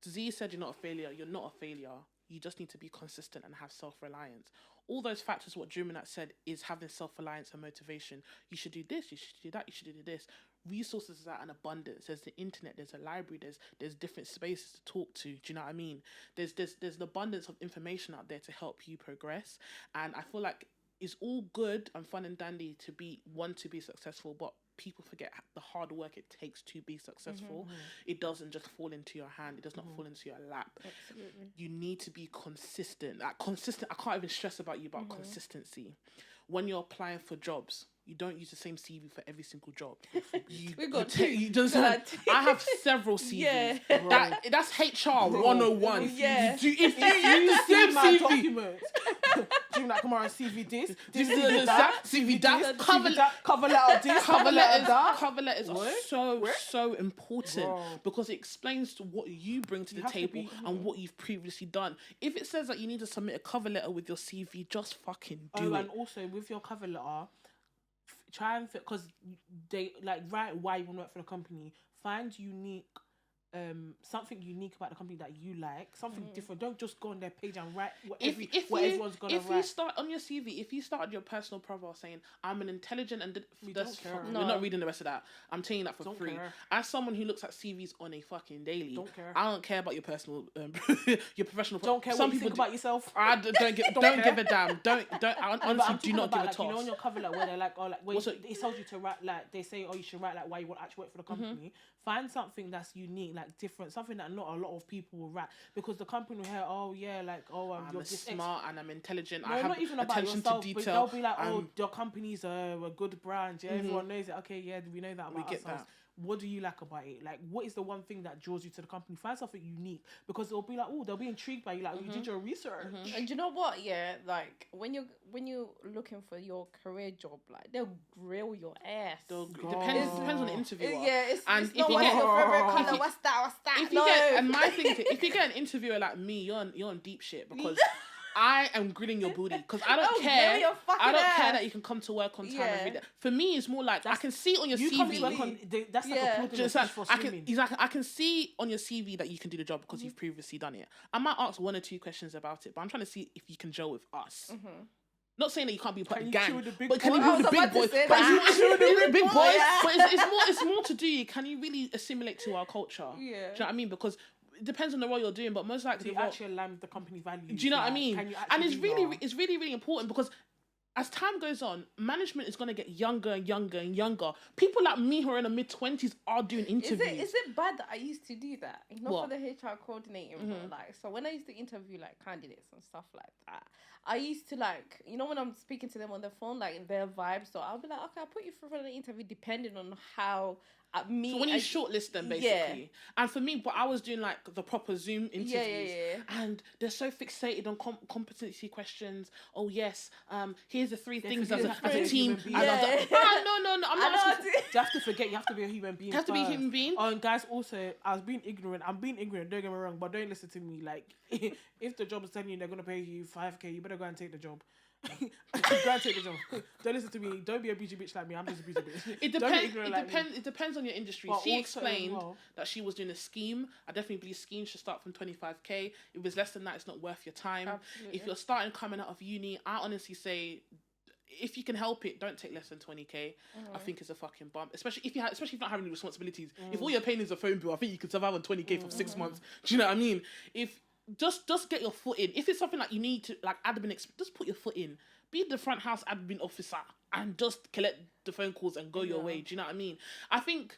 Z said you're not a failure. You're not a failure. You just need to be consistent and have self-reliance. All those factors, what Drew Minat said, is having self-reliance and motivation. You should do this, you should do that, you should do this. Resources are in abundance. There's the internet, there's a library, there's different spaces to talk to. Do you know what I mean? There's an abundance of information out there to help you progress. And I feel like it's all good and fun and dandy to be successful, but people forget the hard work it takes to be successful. It doesn't just fall into your hand. It does not fall into your lap. Absolutely. You need to be consistent. I can't even stress about consistency. When you're applying for jobs, you don't use the same CV for every single job. I have several CVs. Yeah. That's HR 101. Yeah. If you use the same my documents, do you like come around CV this is that, CV that, cover letter this, cover letter that. Cover letters are so important because it explains to what you bring to the table and what you've previously done. If it says that you need to submit a cover letter with your CV, just fucking do it. And also with your cover letter, try and fit, because they like write why you want to work for the company. Find unique, something unique about the company that you like, something different. Don't just go on their page and write what everyone's gonna write. If you start on your CV, if you started your personal profile saying I'm an intelligent and we're not reading the rest of that. I'm telling you that for free. As someone who looks at CVs on a fucking daily, I don't care about your personal, your professional. Don't care what you think about yourself. I don't give a damn. I honestly do not give a toss. You know, on your cover letter where they're like, oh, like where it tells you to write, like they say, oh, you should write like why you want to actually work for the company. Find something that's unique, like different, something that not a lot of people will write, because the company will hear, oh yeah, like I'm smart and I'm intelligent. No, I have not even about attention yourself, to but detail. they'll be like, oh, your company's a good brand. Yeah, everyone knows it. Okay, yeah, we know that about ourselves. what do you like about it? Like, what is the one thing that draws you to the company? Find something unique, because it'll be like, oh, they'll be intrigued by you. Like, you did your research. And you know what? Yeah, like when you're looking for your career job, like they'll grill your ass. Depends on the interviewer. Yeah, it's not your favorite color. What's that? If you get an interviewer like me, you're on deep shit, because I am grilling your booty, because I don't care. I don't care that you can come to work on time every day. For me, it's more like I can see on your CV. That's like a for swimming. I can see on your CV that you can do the job because you've previously done it. I might ask 1 or 2 questions about it, but I'm trying to see if you can gel with us. Not saying that you can't be part of the gang, but can you be with the big boys? But it's more to do. Can you really assimilate to our culture? Yeah. Do you know what I mean? Because it depends on the role you're doing, but most likely do you actually align with the company values? Do you know what I mean? And it's really important, because as time goes on, management is going to get younger and younger and younger. People like me who are in the mid-20s are doing interviews. Is it bad that I used to do that? For the HR coordinating role. Like, so when I used to interview like candidates and stuff like that, I used to like, when I'm speaking to them on the phone, like their vibes. So I'll be like, okay, I'll put you through for an interview depending on how so when you shortlist them, basically. And for me, but I was doing like the proper Zoom interviews, and they're so fixated on competency questions. Oh yes, here's the 3 things as a team. No, I'm not. You have to forget. You have to be a human being. You have to be a human being. Oh, and guys, also, I was being ignorant. I'm being ignorant. Don't get me wrong, but don't listen to me. Like, if the job is telling you they're gonna pay you 5K, you better go and take the job. Go and take the job. Don't listen to me. Don't be a bougie bitch like me. I'm just a bougie bitch. It depends on your industry. But she explained that she was doing a scheme. I definitely believe schemes should start from 25K. If it's less than that, it's not worth your time. Absolutely. If you're starting coming out of uni, I honestly say, if you can help it, don't take less than 20K. I think it's a fucking bump, especially if you're not having any responsibilities. If all you're paying is a phone bill, I think you could survive on 20K for 6 months. Do you know what I mean? If just get your foot in. If it's something like you need to, like admin, just put your foot in. Be the front house admin officer and just collect the phone calls and go your way. Do you know what I mean? I think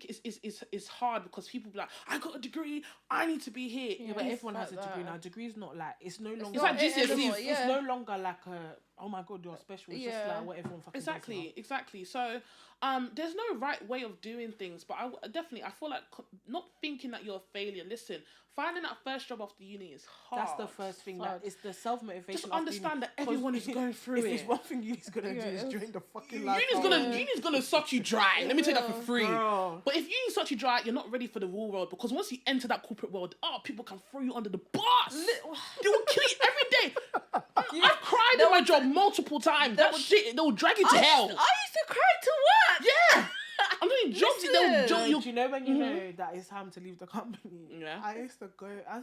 it's hard because people be like, I got a degree, I need to be here. Yeah, but everyone has a degree now. Degree's not like, it's no longer. It's like GCSEs. It's no longer like a, oh my god, you're special. It's just like what everyone fucking does. Exactly. So, there's no right way of doing things, but I feel like not thinking that you're a failure. Listen, finding that first job after uni is hard. That's the first thing. That it's the self-motivation. Just understand that everyone is going through it. If there's one thing uni's gonna do is drain the fucking life. Uni's gonna suck you dry. Let me tell you that for free. Girl. But if uni sucks you dry, you're not ready for the real world, because once you enter that corporate world, people can throw you under the bus. They will kill you every day. I've cried in my job multiple times. They'll drag you to hell. I used to cry to work. Yeah. I'm doing jobs. Do you know when you know that it's time to leave the company? Yeah. I used to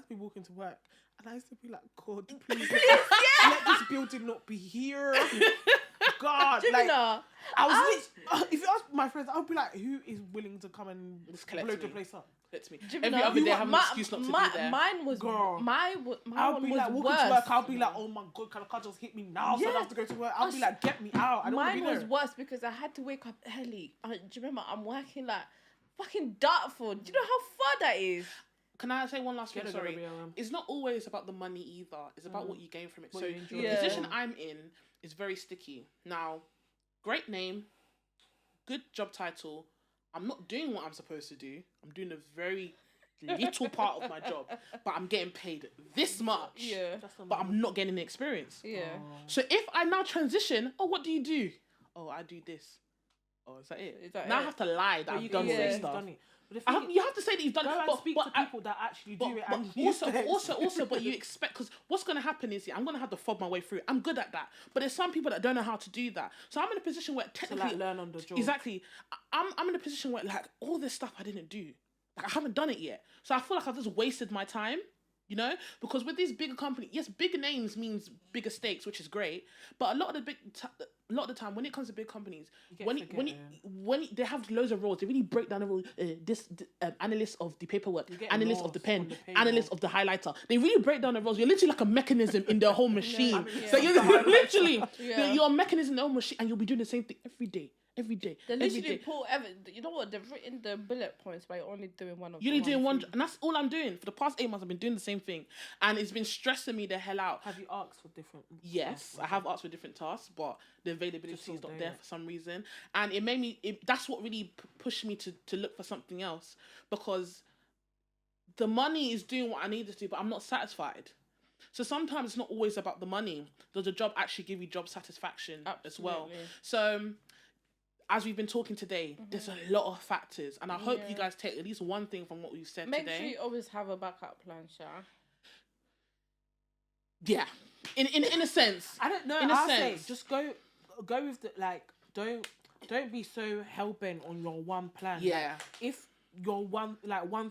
be walking to work, and I used to be like, God, please let this building not be here. God, like I was. If you ask my friends, I'll be like, who is willing to come and blow the place up? That's me. Every other day I have an excuse not to be there. Mine was, girl. I'll be like, walking to work, I'll be like, oh my God, can I just hit me now? So I have to go to work. I'll be like, get me out. I don't want to be there. Mine was worse because I had to wake up early. Do you remember? I'm working like fucking Dartford. Do you know how far that is? Can I say one last thing? Sorry. It's not always about the money either. It's about what you gain from it. So the position I'm in is very sticky. Now, great name, good job title. I'm not doing what I'm supposed to do. I'm doing a very little part of my job, but I'm getting paid this much. Yeah. But I'm not getting the experience. Yeah. So if I now transition, what do you do? Oh, I do this. Oh, is that it? Now I have to lie that I've done all this stuff. You have to say that you've done it. But speak to people that actually do it. But also, but you expect, because what's going to happen is I'm going to have to fob my way through. I'm good at that. But there's some people that don't know how to do that. So I'm in a position where technically... To learn on the job. Exactly. I'm in a position where all this stuff I didn't do. I haven't done it yet. So I feel like I've just wasted my time. You know, because with these bigger companies, yes, bigger names means bigger stakes, which is great. But a lot of the time, when it comes to big companies, when they have loads of roles, they really break down the role. Analyst of the paperwork, analyst of the pen, analyst of the highlighter. They really break down the roles. You're literally like a mechanism in their whole machine. So you're literally you're a mechanism in the whole machine, and you'll be doing the same thing every day. every day. They literally you know what? They've written the bullet points by only doing one of them. You're only doing one, and that's all I'm doing. For the past 8 months, I've been doing the same thing, and it's been stressing me the hell out. Have you asked for different? Yes, I have asked for different tasks, but the availability is not there for some reason, and it made me. That's what really pushed me to look for something else, because the money is doing what I need it to do, but I'm not satisfied. So sometimes it's not always about the money. Does the job actually give you job satisfaction as well? So as we've been talking today, there's a lot of factors, and I hope you guys take at least one thing from what we've said today. Make sure you always have a backup plan, Sha. Yeah, in a sense. I don't know. I'll say just go with the Don't be so hell bent on your one plan. Yeah. Like, if your one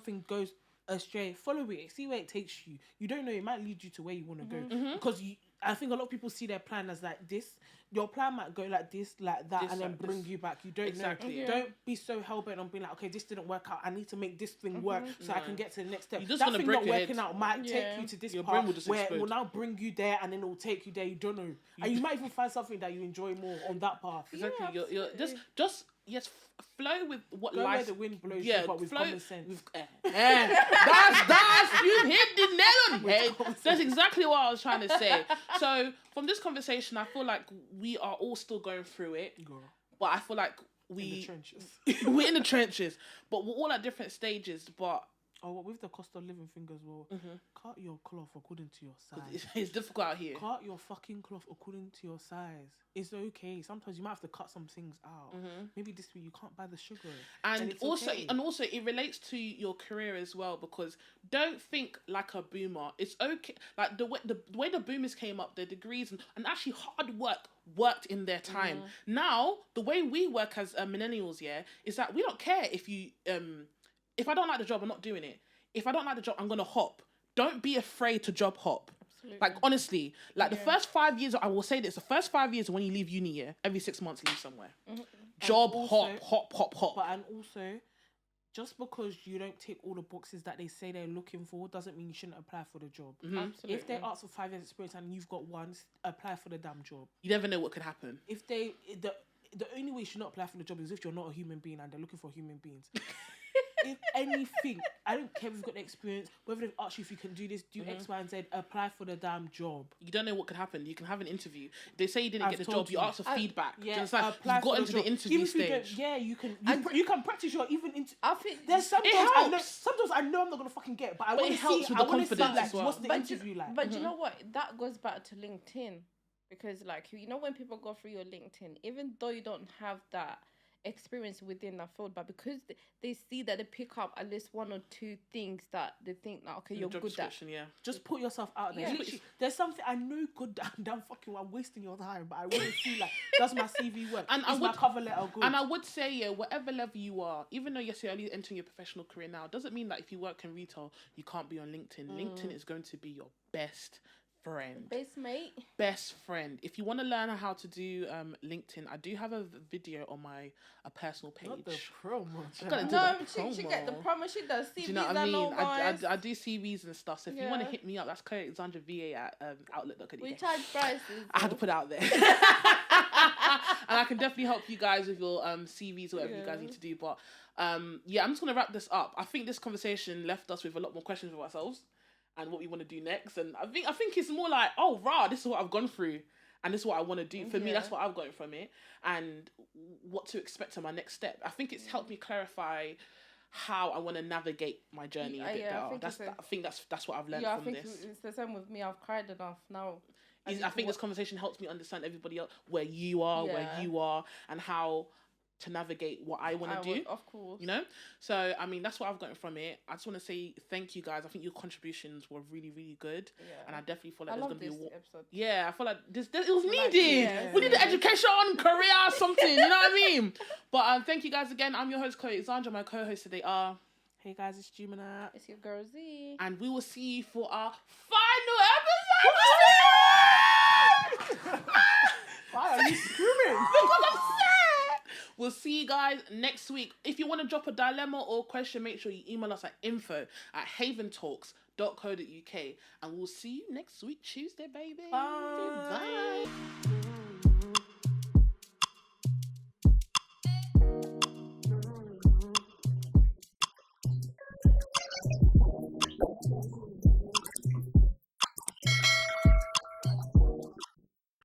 thing goes astray, follow it. See where it takes you. You don't know, it might lead you to where you want to go. Because I think a lot of people see their plan as like this. Your plan might go like this, like that, and then bring you back. You don't know. Yeah. Don't be so hell bent on being like, okay, this didn't work out. I need to make this thing work so I can get to the next step. That thing not working out might take you to this part where it will now bring you there, and then it will take you there. You don't know, and you might even find something that you enjoy more on that path. Exactly. You're just flow with what life. Where the wind blows you, but with common sense. That's you hit the nail on the head. That's exactly what I was trying to say. So from this conversation, I feel like we are all still going through it. Girl. But I feel like in the trenches. We're in the trenches, but we're all at different stages. But with the cost of living thing as well, cut your cloth according to your size. It's difficult out here. Cut your fucking cloth according to your size. It's okay. Sometimes you might have to cut some things out. Maybe this week you can't buy the sugar. And also it relates to your career as well, because don't think like a boomer. It's okay. Like the way the boomers came up, their degrees and actually hard work worked in their time. Now the way we work as millennials, is that we don't care if you if I don't like the job, I'm not doing it. If I don't like the job, I'm going to hop. Don't be afraid to job hop. Absolutely. Like, honestly, the first 5 years, I will say this, the first 5 years when you leave uni, every 6 months, leave somewhere. Job, also, hop. But and also, just because you don't tick all the boxes that they say they're looking for, doesn't mean you shouldn't apply for the job. Absolutely. If they ask for 5 years experience and you've got one, apply for the damn job. You never know what could happen. If the only way you should not apply for the job is if you're not a human being and they're looking for human beings. If anything, I don't care if you've got the experience, whether they've asked you if you can do this, do X, Y, and Z, apply for the damn job. You don't know what could happen. You can have an interview. They say you didn't get the job, you ask for feedback. Yeah, it's like you've got into the interview stage. You can practice your I think there's sometimes I know I'm not gonna fucking get, but I want to see. I want to see like what's the interview like. But you know what? That goes back to LinkedIn, because like when people go through your LinkedIn, even though you don't have that experience within that field, but because they see that they pick up at least one or two things that they think that you're good at. Just put yourself out there. Literally, there's something I know good damn fucking I'm wasting your time, but I want to see like does my CV work? And is my cover letter good? And I would say whatever level you are, even though you're only entering your professional career now, doesn't mean that if you work in retail you can't be on LinkedIn. LinkedIn is going to be your best friend. Best friend. If you want to learn how to do LinkedIn, I do have a video on my personal page. Not the promo. She get the promo. She does CVs. Do you know what I mean? I do CVs and stuff. So if you want to hit me up, that's ClareAlexandraVA at outlook.co.uk. We charge prices. I had to put it out there. And I can definitely help you guys with your CVs or whatever you guys need to do. But I'm just gonna wrap this up. I think this conversation left us with a lot more questions of ourselves and what we want to do next. And I think it's more like, this is what I've gone through and this is what I want to do. For me, that's what I've got from it and what to expect on my next step. I think it's helped me clarify how I want to navigate my journey a bit better. I think that's what I've learned from this. It's the same with me. I've cried enough now. I think this conversation helps me understand everybody else, where you are, and how to navigate what I want to do. Of course. You know? So, I mean, that's what I've gotten from it. I just want to say thank you guys. I think your contributions were really, really good. Yeah. And I definitely feel like there's going to be a episode. Yeah, I feel like it was needed. We need the education, career, something. You know what I mean? But thank you guys again. I'm your host, ClareAlexandra. My co-hosts today are... Hey guys, it's Jumina. It's your girl Z. And we will see you for our final episode. Why are you screaming? Because I'm sad. We'll see you guys next week. If you want to drop a dilemma or question, make sure you email us at info@haventalks.co.uk. And we'll see you next week, Tuesday, baby. Bye. Bye.